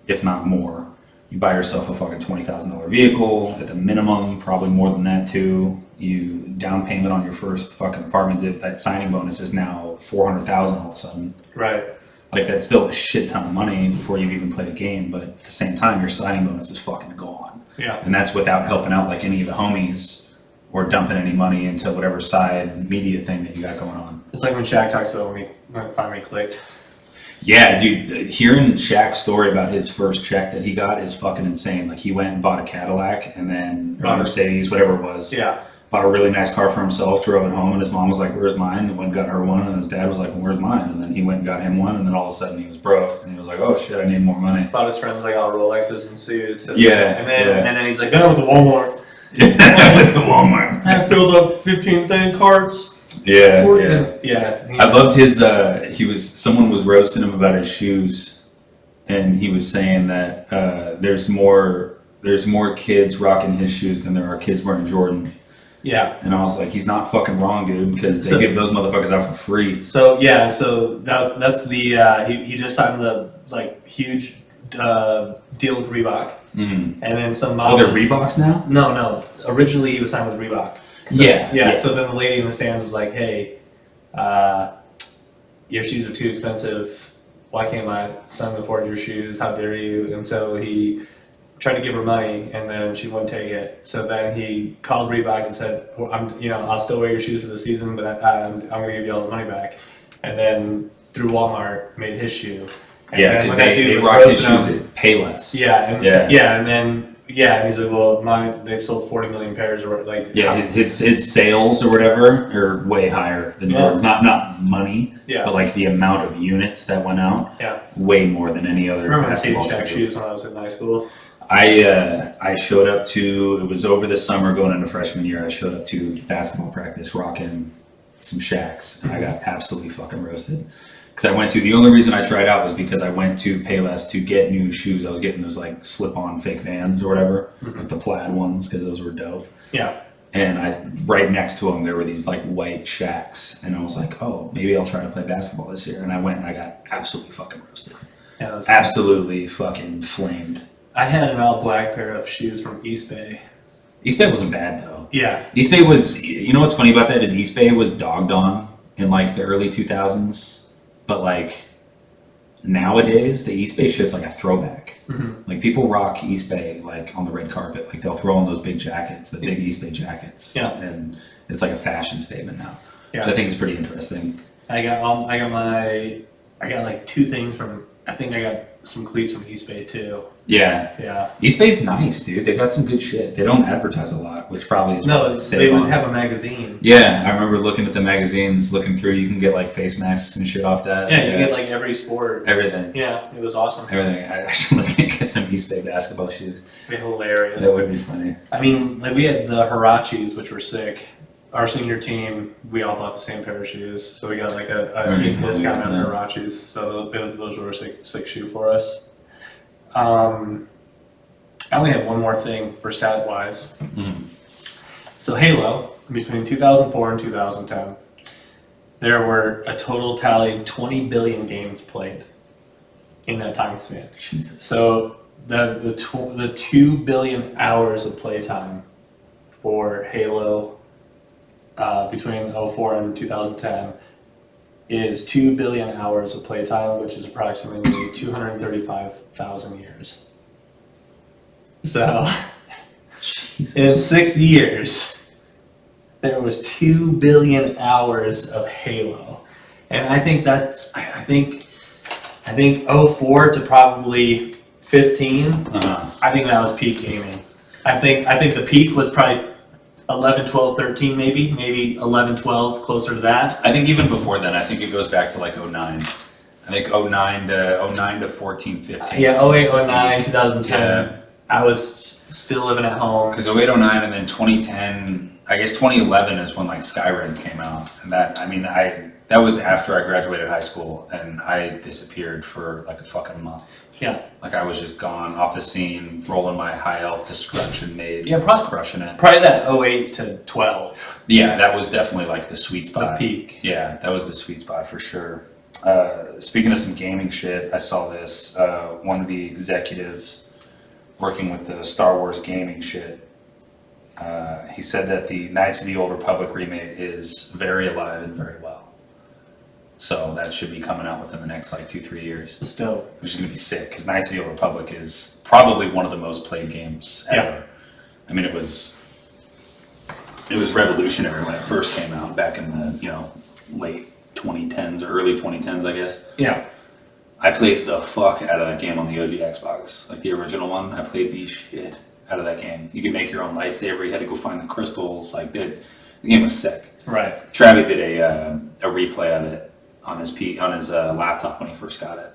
if not more, you buy yourself a fucking $20,000 vehicle at the minimum, probably more than that too. You down payment on your first fucking apartment, that signing bonus is now $400,000 all of a sudden. Right. Like that's still a shit ton of money before you've even played a game, but at the same time your signing bonus is fucking gone. Yeah. And that's without helping out like any of the homies or dumping any money into whatever side media thing that you got going on. It's like when Shaq talks about when we finally clicked. Yeah, dude, hearing Shaq's story about his first check that he got is fucking insane. Like he went and bought a Cadillac and then, or Mercedes, whatever it was. Yeah. Bought a really nice car for himself, drove it home, and his mom was like, where's mine? And went and got her one, and his dad was like, well, where's mine? And then he went and got him one, and then all of a sudden he was broke. And he was like, oh shit, I need more money. Bought his friends like all Rolexes and suits. And, yeah. And then he's like, then I went to Walmart. With the Walmart. I filled up 15 thing carts. Yeah. Yeah. I loved his, someone was roasting him about his shoes, and he was saying that there's more kids rocking his shoes than there are kids wearing Jordan. Yeah. And I was like, he's not fucking wrong, dude, because they give those motherfuckers out for free. So that's the he just signed the like huge deal with Reebok, Mhm. and then some. Oh, they're models- Reeboks now? No. Originally, he was signed with Reebok. So, Yeah. So then the lady in the stands was like, "Hey, your shoes are too expensive. Why can't my son afford your shoes? How dare you?" And so he tried to give her money, and then she wouldn't take it. So then he called Reebok and said, well, I'll still wear your shoes for the season, but I'm going to give you all the money back." And then through Walmart made his shoe. And Yeah, then because when that dude they was rock his roasting shoes him- at Payless. Yeah, and he's like, well, they've sold 40 million pairs, or like, Yeah, his sales or whatever are way higher than Yeah. Jordan's. Not money, Yeah. but like the amount of units that went out, Yeah. way more than any I other remember seeing basketball Shaq shoe. shoes when I was in high school. I showed up to, it was over the summer going into freshman year, I showed up to basketball practice rocking some Shaqs, and I got absolutely fucking roasted. Because I went to, the only reason I tried out was because I went to Payless to get new shoes. I was getting those like slip-on fake Vans or whatever, like the plaid ones, because those were dope. Yeah. And right next to them, there were these like white Shaqs, and I was like, oh, maybe I'll try to play basketball this year. And I went and I got absolutely fucking roasted. Yeah, that's Absolutely fucking flamed. I had an all black pair of shoes from East Bay. East Bay wasn't bad though. Yeah. East Bay was, you know what's funny about that is East Bay was dogged on in like the early 2000s, but like nowadays the East Bay shit's like a throwback. Mm-hmm. Like people rock East Bay like on the red carpet, like they'll throw on those big jackets, the big East Bay jackets, Yeah. and it's like a fashion statement now, Yeah. which I think is pretty interesting. I got like two things from. I think I got some cleats from East Bay too. Yeah, Yeah. East Bay's nice, dude. They've got some good shit. They don't advertise a lot, which probably is No, what say they would on it. have a magazine. Yeah, I remember looking at the magazines, looking through. You can get like face masks and shit off that. Yeah, you get like every sport. everything. Yeah, it was awesome. Everything. I actually can't get some East Bay basketball shoes. It'd be hilarious. That would be funny. I mean, like we had the Hirachis, which were sick. Our senior team, we all bought the same pair of shoes, so we got like a team discount on the Hirachis. So those were a sick shoe for us. I only have one more thing for stat wise. So Halo, between 2004 and 2010, there were a total tally 20 billion games played in that time span. Jesus. So the 2 billion hours of playtime for Halo between 04 and 2010 is 2 billion hours of playtime, which is approximately 235,000 years. So Jesus. in 6 years, there was 2 billion hours of Halo, and I think that's I think 04 to probably 15. I think that was peak gaming. I think the peak was probably 11, 12, 13 maybe 11, 12, closer to that. I think even before then, I think it goes back to like 09. I think 09 to 14, 15. Yeah, 08, 09, 2010. Yeah. I was still living at home. Because 08, 09, and then 2010, I guess 2011 is when like Skyrim came out. And that was after I graduated high school, and I disappeared for like a fucking month. Yeah. Like I was just gone off the scene, rolling my high elf destruction mage, Yeah, just crushing it. Probably that 08 to 12. Yeah, that was definitely like the sweet The spot. peak. Yeah, that was the sweet spot for sure. Speaking of some gaming shit, I saw this. One of the executives working with the Star Wars gaming shit, he said that the Knights of the Old Republic remake is very alive and very well. So that should be coming out within the next like 2-3 years, It's dope. which is going to be sick because Knights of the Old Republic is probably one of the most played games ever. Yeah. I mean, it was revolutionary when it first came out back in the late 2010s or early 2010s, I guess. Yeah. I played the fuck out of that game on the OG Xbox, like the original one. I played the shit out of that game. You could make your own lightsaber. You had to go find the crystals. Like the game was sick. Right. Travis did a replay of it on his laptop when he first got it,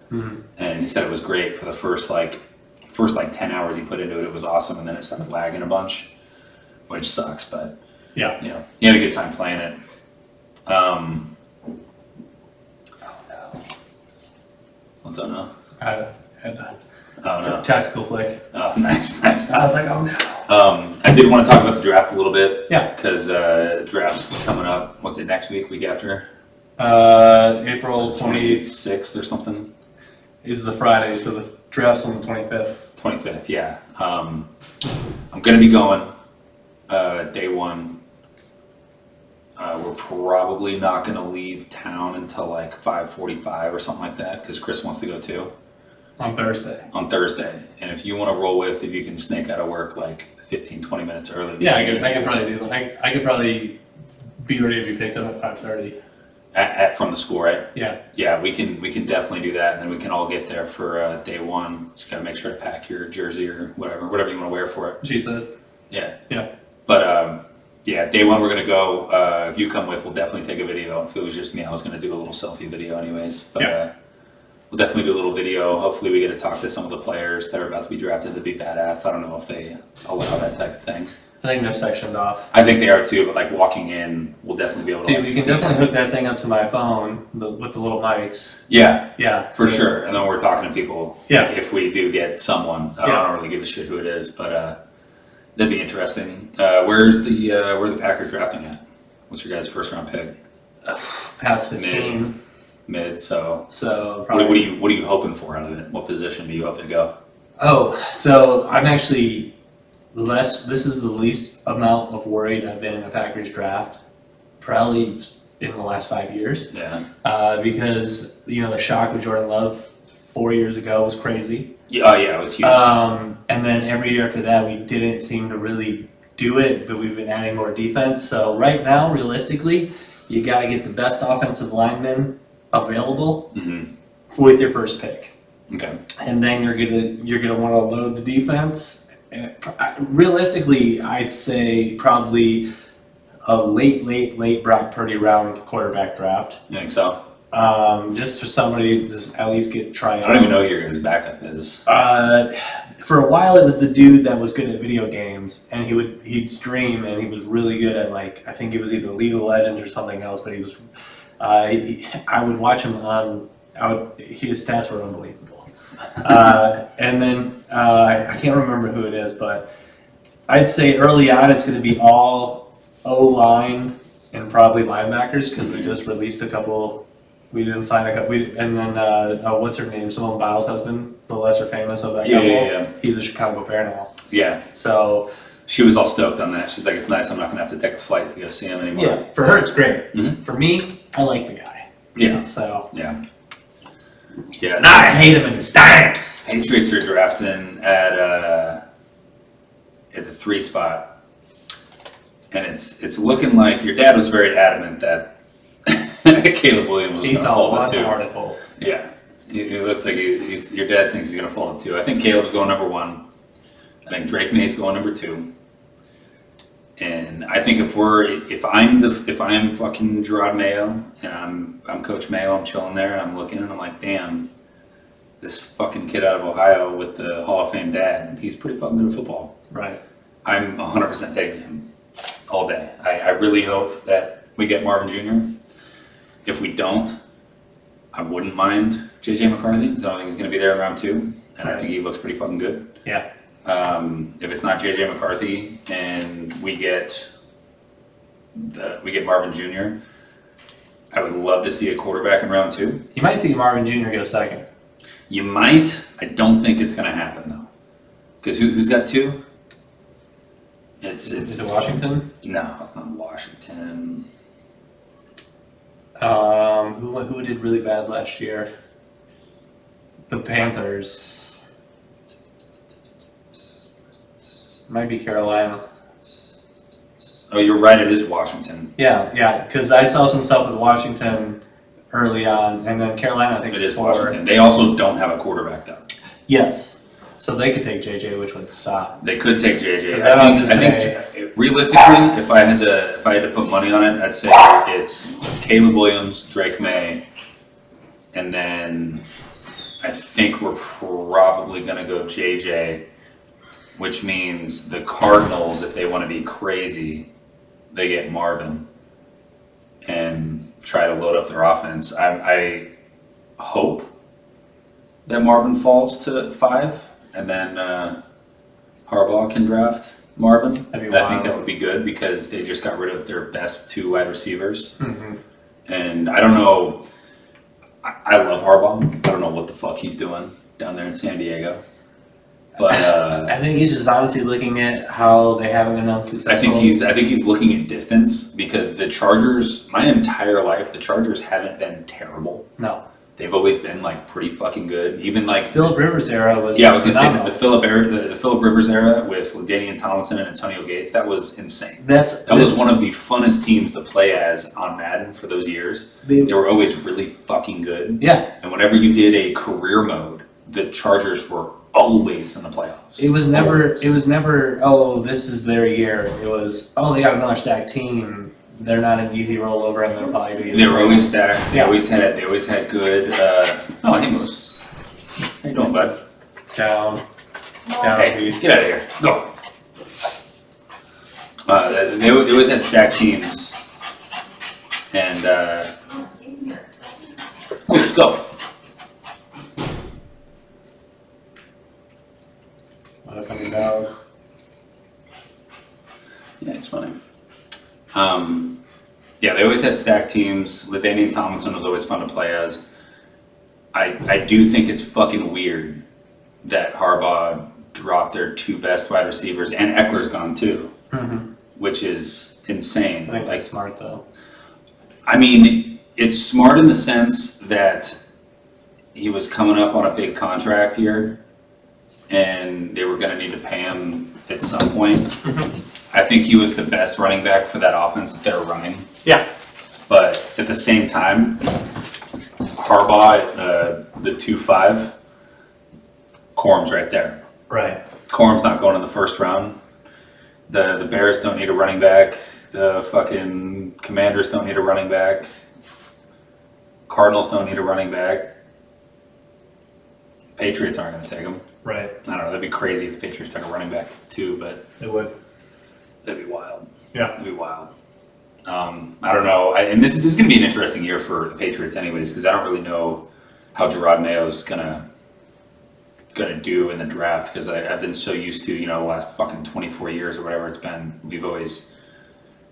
and he said it was great for the first 10 hours he put into it. It was awesome, and then it started lagging a bunch, which sucks. But Yeah. he had a good time playing it. What's up now? I had a Oh no. tactical flick. Oh, nice. I was like, oh no. I did want to talk about the draft a little bit. Yeah. Because draft's coming up. What's it, next week after? April 20th 26th or something? is the Friday, so the Drafts on the 25th. 25th, yeah. I'm going to be going day one. We're probably not going to leave town until like 5:45 or something like that because Chris wants to go too. On Thursday. On Thursday. And if you want to roll with, if you can snake out of work like 15, 20 minutes early. Yeah, I could probably do. I could probably be ready to be picked up at 5:30. From the school, right? Yeah. Yeah, we can definitely do that, and then we can all get there for day one. Just gotta make sure to pack your jersey or whatever you want to wear for it. She said. Yeah. Yeah. But yeah, day one we're gonna go. If you come with, we'll definitely take a video. If it was just me, I was gonna do a little selfie video anyways. But Yeah. we'll definitely do a little video. Hopefully we get to talk to some of the players that are about to be drafted to be badass. I don't know if they allow that type of thing. I think they're sectioned off. I think they are too, but like walking in, we'll definitely be able to. Dude, like, we can see definitely them. hook that thing up to my phone with the little mics. Yeah. Yeah. For sure, and then we're talking to people. Yeah. Like if we do get someone, I don't really give a shit who it is, but that'd be interesting. Where the Packers drafting at? What's your guys' first round pick? Past 15. Mid. So So what probably. are you hoping for out of it? What position do you hope they go? Oh, so I'm actually this is the least amount of worried I've been in a Packers draft, probably in the last 5 years. Yeah. Because, the shock of Jordan Love 4 years ago was crazy. Yeah. Oh yeah, it was huge. And then every year after that, we didn't seem to really do it, but we've been adding more defense. So right now, realistically, you got to get the best offensive lineman available with your first pick. Okay. And then you're gonna want to load the defense. And realistically, I'd say probably a late Brock Purdy round quarterback draft. You think so? Just for somebody to just at least get try. I don't even know who your guys' backup is. For a while, it was the dude that was good at video games, and he'd stream, and he was really good at I think it was either League of Legends or something else. But he was, I would watch him on. His stats were unbelievable. And then I can't remember who it is, but I'd say early on it's going to be all O-line and probably linebackers because we just released a couple. We didn't sign a couple. And then what's her name? Simone Biles' husband, the lesser famous of that couple. Yeah. He's a Chicago Bear now. Yeah. So She was all stoked on that. She's like, it's nice. I'm not gonna have to take a flight to go see him anymore. yeah, for her it's great. Mhm. For me, I like the guy. Yeah. So Yeah. Yeah. I hate him and he stinks. Patriots are drafting at the 3 spot, and it's looking like your dad was very adamant that Caleb Williams was He's going to all fall one to 2. article. Yeah, it looks like your dad thinks he's going to fall to 2. I think Caleb's going number 1. I think Drake May's going number 2. And I think if I'm fucking Gerard Mayo and I'm Coach Mayo, I'm chilling there and I'm looking and I'm like, damn, this fucking kid out of Ohio with the Hall of Fame dad, he's pretty fucking good at football. Right. I'm 100% taking him all day. I really hope that we get Marvin Jr. If we don't, I wouldn't mind JJ McCarthy, because I don't think he's going to be there in round 2, and I think he looks pretty fucking good. Yeah. If it's not JJ McCarthy and we get Marvin Jr., I would love to see a quarterback in round 2. You might see Marvin Jr. go second. You might. I don't think it's going to happen though, because who's got 2? Is it Washington? No, it's not Washington. Who did really bad last year? The Panthers. Might be Carolina. Oh, you're right. It is Washington. Yeah, because I saw some stuff with Washington early on, and then Carolina, I think, It is forward. Washington. They also don't have a quarterback though. Yes. So they could take JJ, which would suck. They could take JJ. Is that I what I'm think realistically, if I had to put money on it, I'd say it's Caleb Williams, Drake May, and then I think we're probably gonna go JJ, which means the Cardinals, if they want to be crazy, they get Marvin and try to load up their offense. I hope that Marvin falls to 5. And then Harbaugh can draft Marvin. That'd be I think wild. that would be good because they just got rid of their best 2 wide receivers. Mm-hmm. And I don't know. I love Harbaugh. I don't know what the fuck he's doing. down there in San Diego. But I think he's just honestly looking at how they haven't been unsuccessful. I think he's looking at distance because the Chargers, my entire life, the Chargers haven't been terrible. No. They've always been like pretty fucking good. Even like Phillip Rivers era was I was gonna say phenomenal. the Phillip Rivers era with LaDainian Tomlinson and Antonio Gates, that was insane. That That was one of the funnest teams to play as on Madden for those years. They were always really fucking good. Yeah. And whenever you did a career mode, the Chargers were always in the playoffs. It was never. Always. It was never. Oh, this is their year. It was. Oh, they got another stacked team. They're not an easy rollover, and they'll probably be. They were always stacked. They Yeah. always had good. Oh, hey Moose, how you doing, bud? Down. Hey, get out of here. Go. They always had stacked teams, and Moose, go. Coming down. Yeah, it's funny. Yeah, they always had stacked teams. LaDainian Tomlinson was always fun to play as. I do think it's fucking weird that Harbaugh dropped their two best wide receivers, and Eckler's gone too, Mm-hmm. which is insane. I think Like, that's smart though. I mean, it's smart in the sense that he was coming up on a big contract here, and they were going to need to pay him at some point. I think he was the best running back for that offense that they were running. Yeah. But at the same time, Harbaugh at the 2-5, Corum's right there. Right. Corum's not going in the first round. The Bears don't need a running back. The fucking Commanders don't need a running back. Cardinals don't need a running back. Patriots aren't going to take him. Right. I don't know. That'd be crazy if the Patriots took a running back too, but It would. that'd be wild. Yeah. That'd be wild. I don't know. And this is going to be an interesting year for the Patriots, anyways, because I don't really know how Gerard Mayo's gonna do in the draft. Because I've been so used to, the last fucking 24 years or whatever it's been, we've always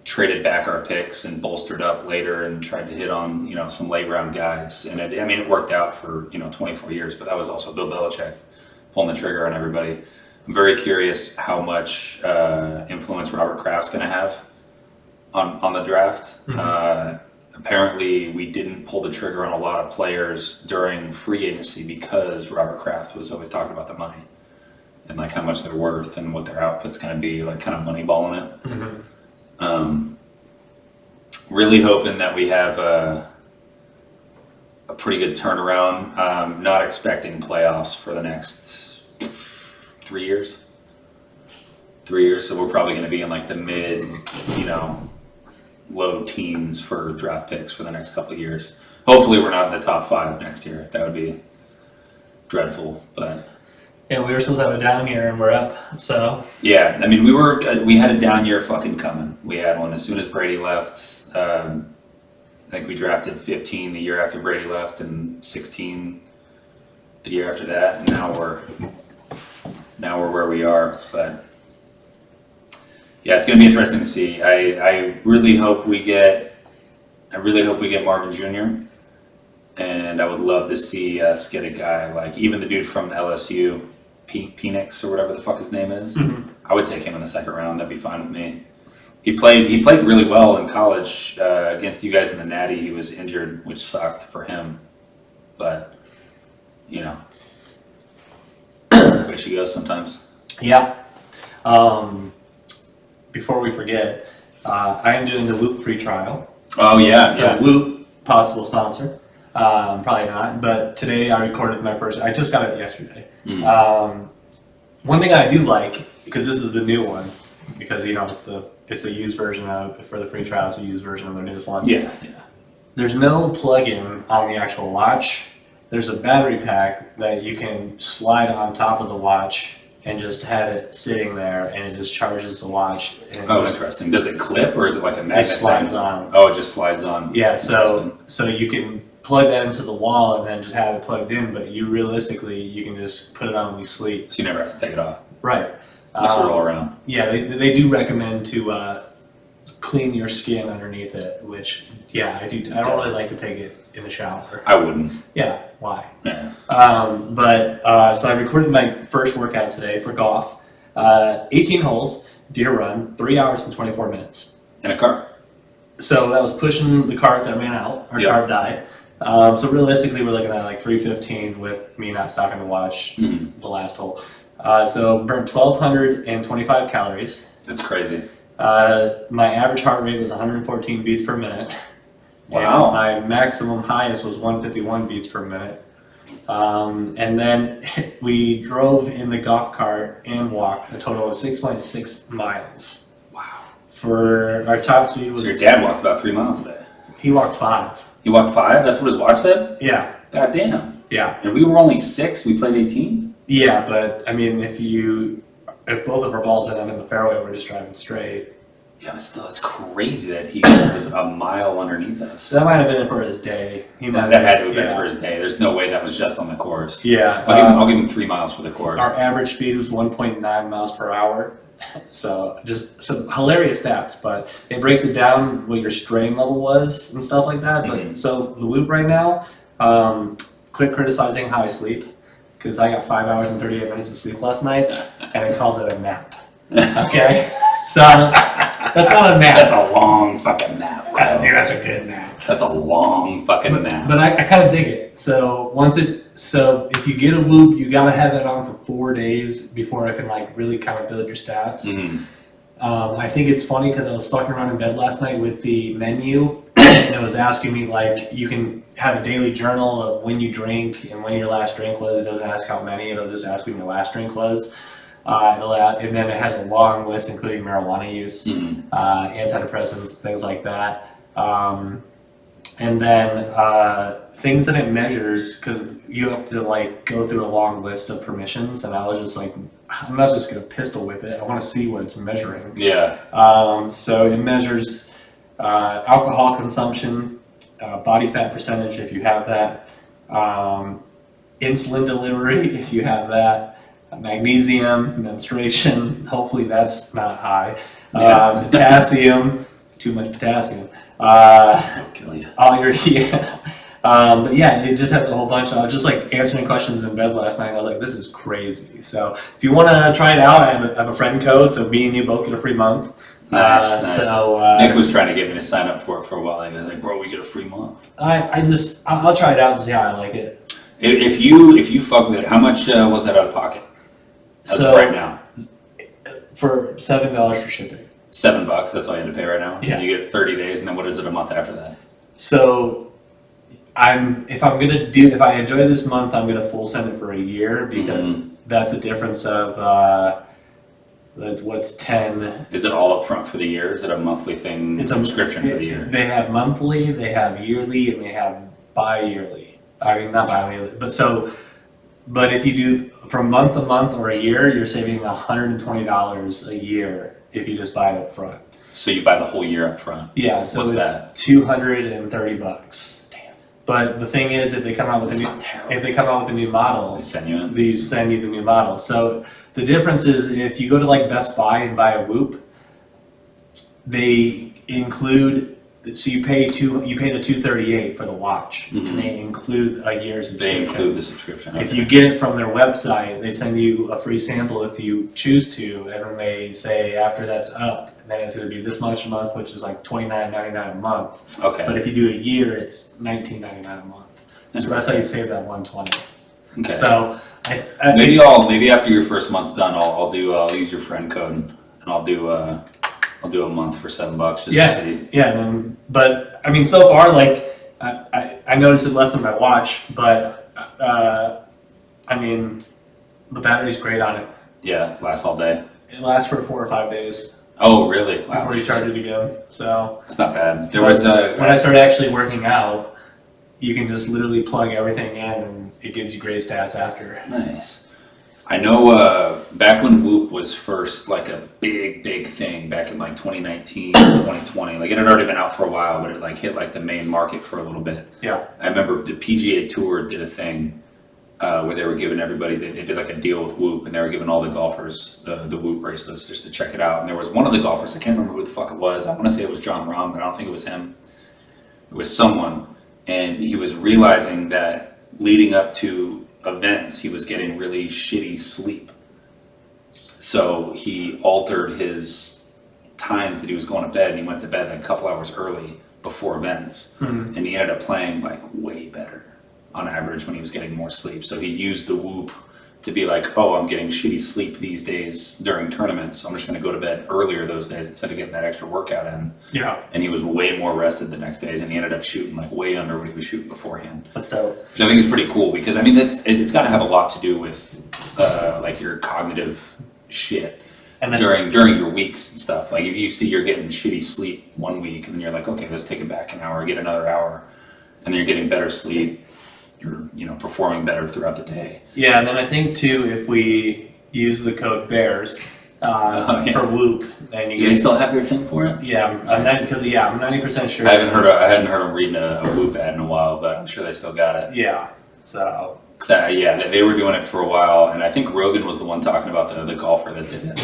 traded back our picks and bolstered up later and tried to hit on some late round guys. And it worked out for 24 years, but that was also Bill Belichick pulling the trigger on everybody. I'm very curious how much influence Robert Kraft's going to have on the draft. Apparently, we didn't pull the trigger on a lot of players during free agency because Robert Kraft was always talking about the money and like how much they're worth and what their output's going to be, like kind of moneyballing it. Mm-hmm. Really hoping that we have a pretty good turnaround. Not expecting playoffs for the next 3 years. 3 years, so we're probably going to be in like the mid, low teens for draft picks for the next couple of years. Hopefully we're not in the top 5 next year. That would be dreadful, but And we were supposed to have a down year, and we're up. So. yeah, I mean we had a down year fucking coming. We had one as soon as Brady left. I think we drafted 15 the year after Brady left, and 16 the year after that. And now we're where we are. But yeah, it's going to be interesting to see. I really hope we get Marvin Jr. And I would love to see us get a guy like even the dude from LSU, Penix or whatever the fuck his name is. Mm-hmm. I would take him in the second round. That'd be fine with me. He played really well in college against you guys in the Natty. He was injured, which sucked for him. But way she goes sometimes. Yeah. Before we forget, I am doing the Whoop free trial. Oh yeah, So yeah. Whoop, possible sponsor. Probably not, but today I recorded my first. I just got it yesterday. One thing I do like, because this is the new one, because it's a used version for the free trial. It's a used version of their newest one. Yeah. There's no plug-in on the actual watch. There's a battery pack that you can slide on top of the watch and just have it sitting there, and it just charges the watch. And Oh, interesting. Does it clip or is it like a magnet? it slides thing? on. Oh, it just slides on. Yeah, Interesting. so you can plug that into the wall and then just have it plugged in, but you can just put it on when you sleep. So you never have to take it off. Right. Just roll around. Yeah, they do recommend to clean your skin underneath it, which, yeah, I do. I don't really like to take it in the shower. I wouldn't. Yeah, why? Yeah. So I recorded my first workout today for golf. 18 holes, deer run, 3 hours and 24 minutes. In a car. So that was pushing the cart that ran out. Our Yeah. cart died. So realistically, we're looking at like 3:15 with me not stopping to watch the last hole. So burned 1,225 calories. That's crazy. My average heart rate was 114 beats per minute. Wow. And my maximum highest was 151 beats per minute. And then we drove in the golf cart and walked a total of 6.6 miles. Wow. For our top speed was. So your dad walked about 3 miles a day. He walked 5. He walked 5? That's what his watch said? Yeah. God damn. Yeah. And we were only 6, we played 18? Yeah, but I mean, if both of our balls end up in the fairway, we're just driving straight. Yeah, but still, it's crazy that he was a mile underneath us. So that might have been for his day. That had to have been for his day. There's no way that was just on the course. Yeah. I'll give him 3 miles for the course. Our average speed was 1.9 miles per hour. So just some hilarious stats, but it breaks it down what your strain level was and stuff like that. But so the Whoop right now, quit criticizing how I sleep, because I got 5 hours and 38 minutes of sleep last night, and I called it a nap. Okay, so that's not a nap. That's a long fucking nap, bro. Dude, that's a good nap. That's a long fucking nap. But I kind of dig it. So if you get a Whoop, you gotta have it on for 4 days before it can like really kind of build your stats. I think it's funny because I was fucking around in bed last night with the menu, and it was asking me like you can have a daily journal of when you drink and when your last drink was. It doesn't ask how many; it'll just ask when your last drink was. And then it has a long list including marijuana use, antidepressants, things like that. And then things that it measures, because you have to like go through a long list of permissions, and I was just like, I'm not just gonna pistol whip it. I want to see what it's measuring. Yeah. So it measures alcohol consumption, body fat percentage if you have that, insulin delivery if you have that, magnesium, menstruation. Hopefully that's not high. Potassium, too much potassium. I'll kill you. All your but yeah, it just has a whole bunch. I was just like answering questions in bed last night. I was like, this is crazy. So if you want to try it out, I have a friend code, so me and you both get a free month. Nice. So Nick was trying to get me to sign up for it for a while. He was like, bro, we get a free month. I'll try it out and see how I like it. If you fuck with it, how much was that out of pocket? As of right now. For $7 for shipping. $7, that's all you had to pay right now? Yeah. You get 30 days, and then what is it a month after that? So if I enjoy this month, I'm gonna full send it for a year, because that's a difference of what's 10. Is it all up front for the year? Is it a monthly thing, It's subscription for the year? They have monthly, they have yearly, and they have bi-yearly. I mean, not bi-yearly, but if you do from month to month or a year, you're saving $120 a year if you just buy it up front. So you buy the whole year up front? Yeah, so What's it's that? $230. Damn. But the thing is, if they come out with a new model, They send you in? they send you the new model. So the difference is, if you go to like Best Buy and buy a Whoop, they include. So you pay the $238 for the watch, and they include a year's subscription. They include the subscription. If okay. you get it from their website, they send you a free sample if you choose to, and then they say after that's up, then it's going to be this much a month, which is like $29.99 a month. Okay. But if you do a year, it's $19.99 a month. So that's how you save that $120. Okay. So maybe after your first month's done, I'll use your friend code, and I'll do a month for $7 just to see. Yeah. But I mean, so far, like I noticed it less than my watch, but I mean, the battery's great on it. Yeah, lasts all day. It lasts for 4 or 5 days. Oh, really? Wow. Before you charge it again. So That's not bad. There was when I started actually working out, you can just literally plug everything in, and it gives you great stats after. Nice. I know back when Whoop was first like a big thing back in like 2019, 2020, like it had already been out for a while, but it like hit like the main market for a little bit. Yeah. I remember the PGA Tour did a thing where they were giving everybody, they did like a deal with Whoop, and they were giving all the golfers the Whoop bracelets just to check it out. And there was one of the golfers, I can't remember who the fuck it was. I want to say it was John Rahm, but I don't think it was him. It was someone, and he was realizing that leading up to events, he was getting really shitty sleep. So he altered his times that he was going to bed, and he went to bed like a couple hours early before events, and he ended up playing like way better on average when he was getting more sleep. So he used the Whoop to be like, oh, I'm getting shitty sleep these days during tournaments, so I'm just going to go to bed earlier those days instead of getting that extra workout in. Yeah. And he was way more rested the next days, and he ended up shooting like way under what he was shooting beforehand. That's dope. Which I think is pretty cool, because I mean it's got to have a lot to do with like your cognitive shit And then, during your weeks and stuff. Like if you see you're getting shitty sleep one week, and then you're like, okay, let's take it back an hour, get another hour, and then you're getting better sleep. You're performing better throughout the day. yeah, and then I think too, if we use the code BEARS yeah. for Whoop, then you Do they still have their thing for it? Yeah, I'm 90% sure. I hadn't heard them reading a Whoop ad in a while, but I'm sure they still got it. Yeah, so. So, yeah, they were doing it for a while, and I think Rogan was the one talking about the golfer that did it.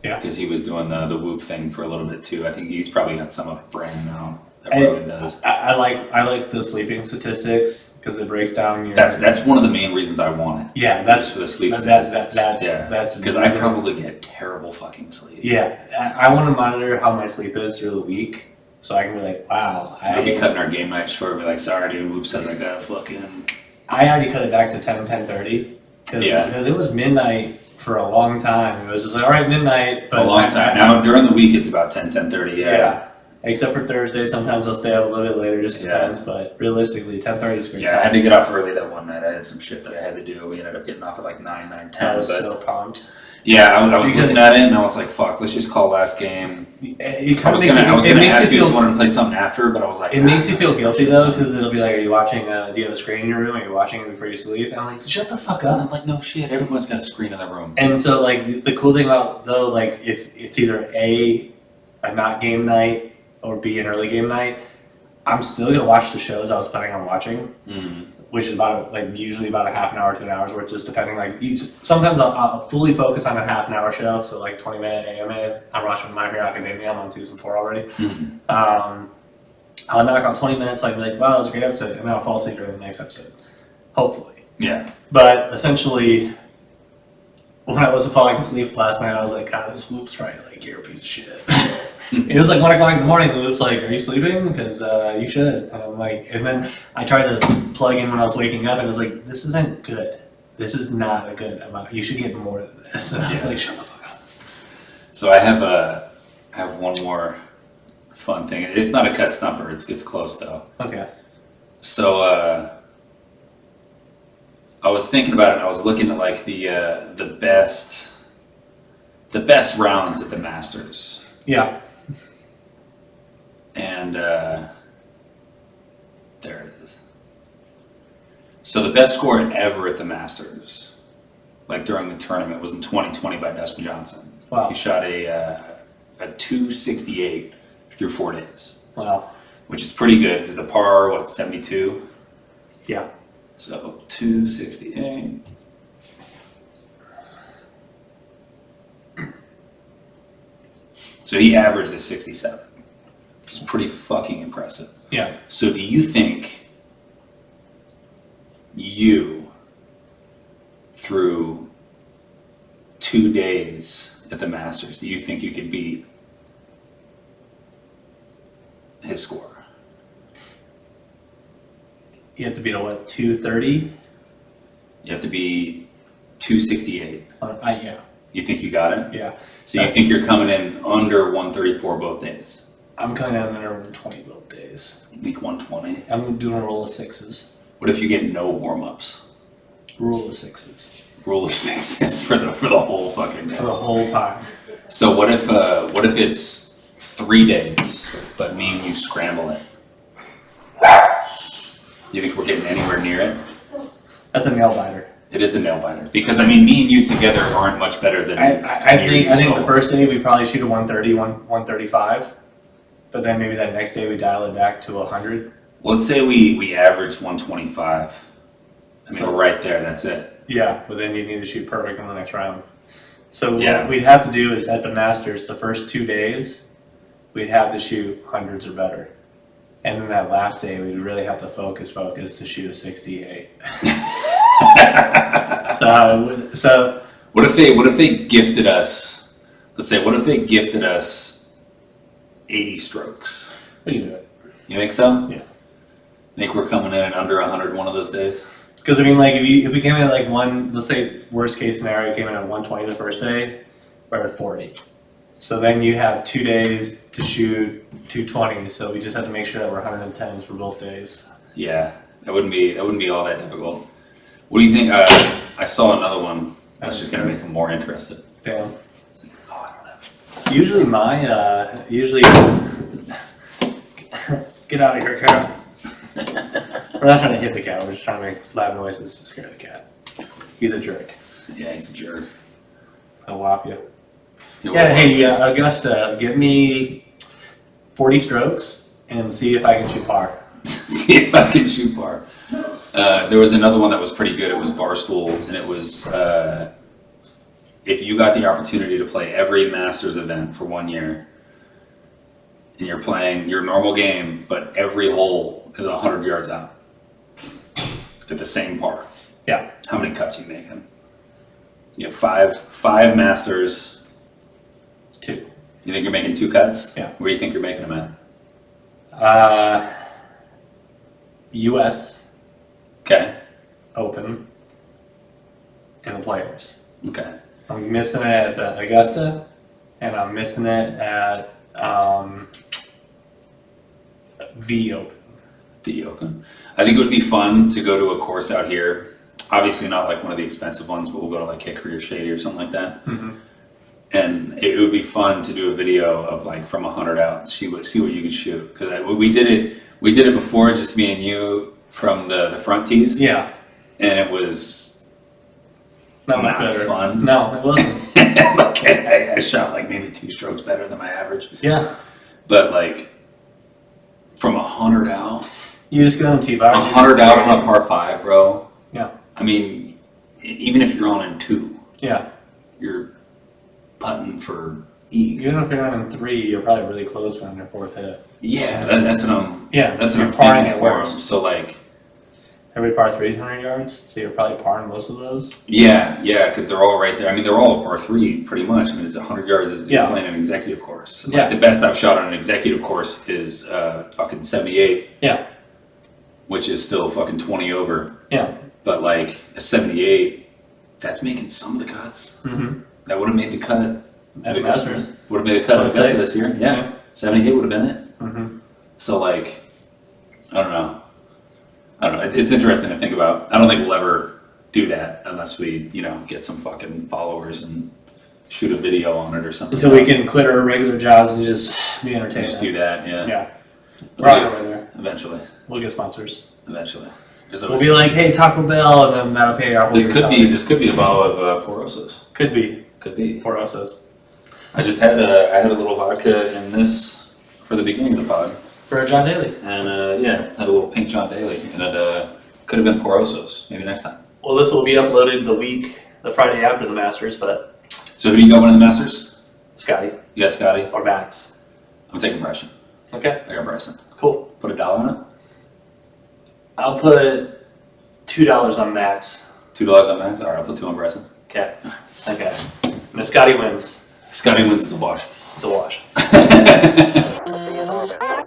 Yeah. Because he was doing the Whoop thing for a little bit too. I think he's probably got some other brand now that Rogan does. I like the sleeping statistics because it breaks down your. That's one of the main reasons I want it. Yeah, Just that's for the sleep that's statistics. that's Because I probably get terrible fucking sleep. Yeah, I want to monitor how my sleep is through the week, so I can be like, wow. I'll be cutting our game night short. Be like, sorry, dude. Whoop says I gotta fucking. I already cut it back to 10:30 because it was midnight for a long time. It was just like, all right, midnight. But A long time. Now during the week it's about 10:30. Yeah. Except for Thursday, sometimes I'll stay up a little bit later, just Yeah. depends. But realistically, 10:30 is great. Yeah, I had to get off early that one night. I had some shit that I had to do. We ended up getting off at like 9:10. I was But so pumped. yeah, I was Because- looking at it and I was like, fuck, let's just call last game. It I kind was of gonna makes you ask you if you feel. wanted to play something after, but I was like, It makes you feel guilty shit. though, because it'll be like, are you watching? Do you have a screen in your room? Are you watching it before you sleep? And I'm like, shut the fuck I'm up. like, no shit, everyone's got a screen in their room. And so like the cool thing about though, like if it's either a not game night or B an early game night, I'm still gonna watch the shows I was planning on watching, which is about like usually about a half an hour to an hour's worth, just depending. Like sometimes I'll fully focus on a half an hour show, so like 20-minute AMA. I'm watching My Hero Academia. I'm on season 4 already. I'll knock out 20 minutes, like wow, that was a great episode, and then I'll fall asleep during the next episode, hopefully. Yeah. But essentially, when I wasn't falling asleep last night, I was like, God, this Whoop's right. Like, you're a piece of shit. It was like 1 o'clock in the morning. The Whoop's like, are you sleeping? Because you should. And I'm like, and then I tried to plug in when I was waking up, and I was like, this isn't good. This is not a good amount. You should get more than this. And I was like, shut the fuck up. So I have one more fun thing. It's not a cut stumper. It's close though. Okay. So I was thinking about it. And I was looking at like the best rounds at the Masters, Yeah. and there it is. So the best score ever at the Masters, like during the tournament, was in 2020 by Dustin Johnson. Wow. He shot a 268 through 4 days, Wow. which is pretty good. It's a par, 72? Yeah. So 268. So he averaged a 67, which is pretty fucking impressive. Yeah. So do you think through 2 days at the Masters, do you think you could beat his score? You have to beat a what? 230? You have to be 268. Yeah. You think you got it? Yeah. So you think you're coming in under 134 both days? I'm coming out under 120 both days. I think 120. I'm doing a roll of sixes. What if you get no warm-ups? Rule of sixes. Rule of sixes for the whole fucking day. For the whole time. So what if it's 3 days, but me and you scramble it? You think we're getting anywhere near it? That's a nail biter. It is a nail biter because I mean, me and you together aren't much better than I think the solo. first day we probably shoot a 130, 135, but then maybe that next day we dial it back to 100. Let's say we averaged 125 I mean, we're right there. That's it. Yeah, but then you need to shoot perfect in the next round. So Yeah. what we'd have to do is at the Masters, the first 2 days, we'd have to shoot hundreds or better. And then that last day, we'd really have to focus to shoot a 68. So What if they gifted us? Let's say, what if they gifted us 80 strokes? we can do it. You think so? Yeah. Think we're coming in at under 100 one of those days? Because I mean, like if we came in at like let's say worst case scenario, came in at 120 the first day, we're at 40. So then you have 2 days to shoot 220. So we just have to make sure that we're 110s for both days. Yeah, that wouldn't be all that difficult. What do you think? I saw another one. That's just gonna make them more interested. Damn. Oh, I don't know. Usually get out of here, Carol. We're not trying to hit the cat. We're just trying to make loud noises to scare the cat. He's a jerk. Yeah, he's a jerk. I'll whop you. Yeah, Yeah, hey, Augusta, give me 40 strokes and see if I can shoot par. See if I can shoot par. There was another one that was pretty good. It was Barstool, and it was if you got the opportunity to play every Masters event for 1 year, and you're playing your normal game, but every hole is 100 yards out at the same par. Yeah. How many cuts you making? You have five Masters. 2. You think you're making 2 cuts? Yeah. Where do you think you're making them at? U.S. Okay. Open and the Players. Okay. I'm missing it at the Augusta, and I'm missing it at the Open. The Open. I think it would be fun to go to a course out here. Obviously not like one of the expensive ones, but we'll go to like Hickory or Shady or something like that. Mm-hmm. And it would be fun to do a video of like from 100 out and see what you could shoot. Because we did it before, just me and you from the front tees. Yeah. And it was Not not better. fun. No, it wasn't. Like, I shot like maybe 2 strokes better than my average. Yeah. But like from 100 out. You just get on the tee box. 100 out on a par 5, bro. Yeah. I mean, even if you're on in 2, Yeah. you're putting for eag. Even if you're not in 3, you're probably really close on your 4th hit. Yeah, that's what I'm. Yeah. That's what you're I'm parring thinking it for worse. him. So like, Every par 3 is 100 yards, so you're probably parring most of those. yeah, because they're all right there. I mean, they're all a par 3 pretty much. I mean, it's 100 yards. It's Yeah. playing an executive course. Like, Yeah. the best I've shot on an executive course is fucking 78. Yeah. Which is still fucking 20 over. Yeah. But like a 78, that's making some of the cuts. Mm-hmm. That would have made the cut. At the Masters. Would have made the cut at Augusta 26. this year. Yeah. 78 would have been it. Mm-hmm. So like, I don't know. It's interesting to think about. I don't think we'll ever do that unless we, get some fucking followers and shoot a video on it or something. Until we can quit our regular jobs and just be entertained. just do that. Yeah. Yeah. We're on our way there. Eventually. We'll get sponsors. There's We'll always- be like, hey, Taco Bell, and then that'll pay our whole This year's could salary. be a bottle of Porosos. Could be. Could be. For Osos. I just had I had a little vodka in this for the beginning of the pod, For John Daly. and had a little pink John Daly, and it could have been Porosos. Maybe next time. Well, this will be uploaded the Friday after the Masters, but So who do you got winning the Masters? Scotty You got Scotty. or Max. I'm taking Bryson. Okay, I got Bryson. cool. Put $1 on it. I'll put $2 on Max. $2 on Max. All right, I'll put 2 on Bryson. Okay. Okay. And if Scotty wins, Scotty wins the wash. it's a wash. See you in orbit.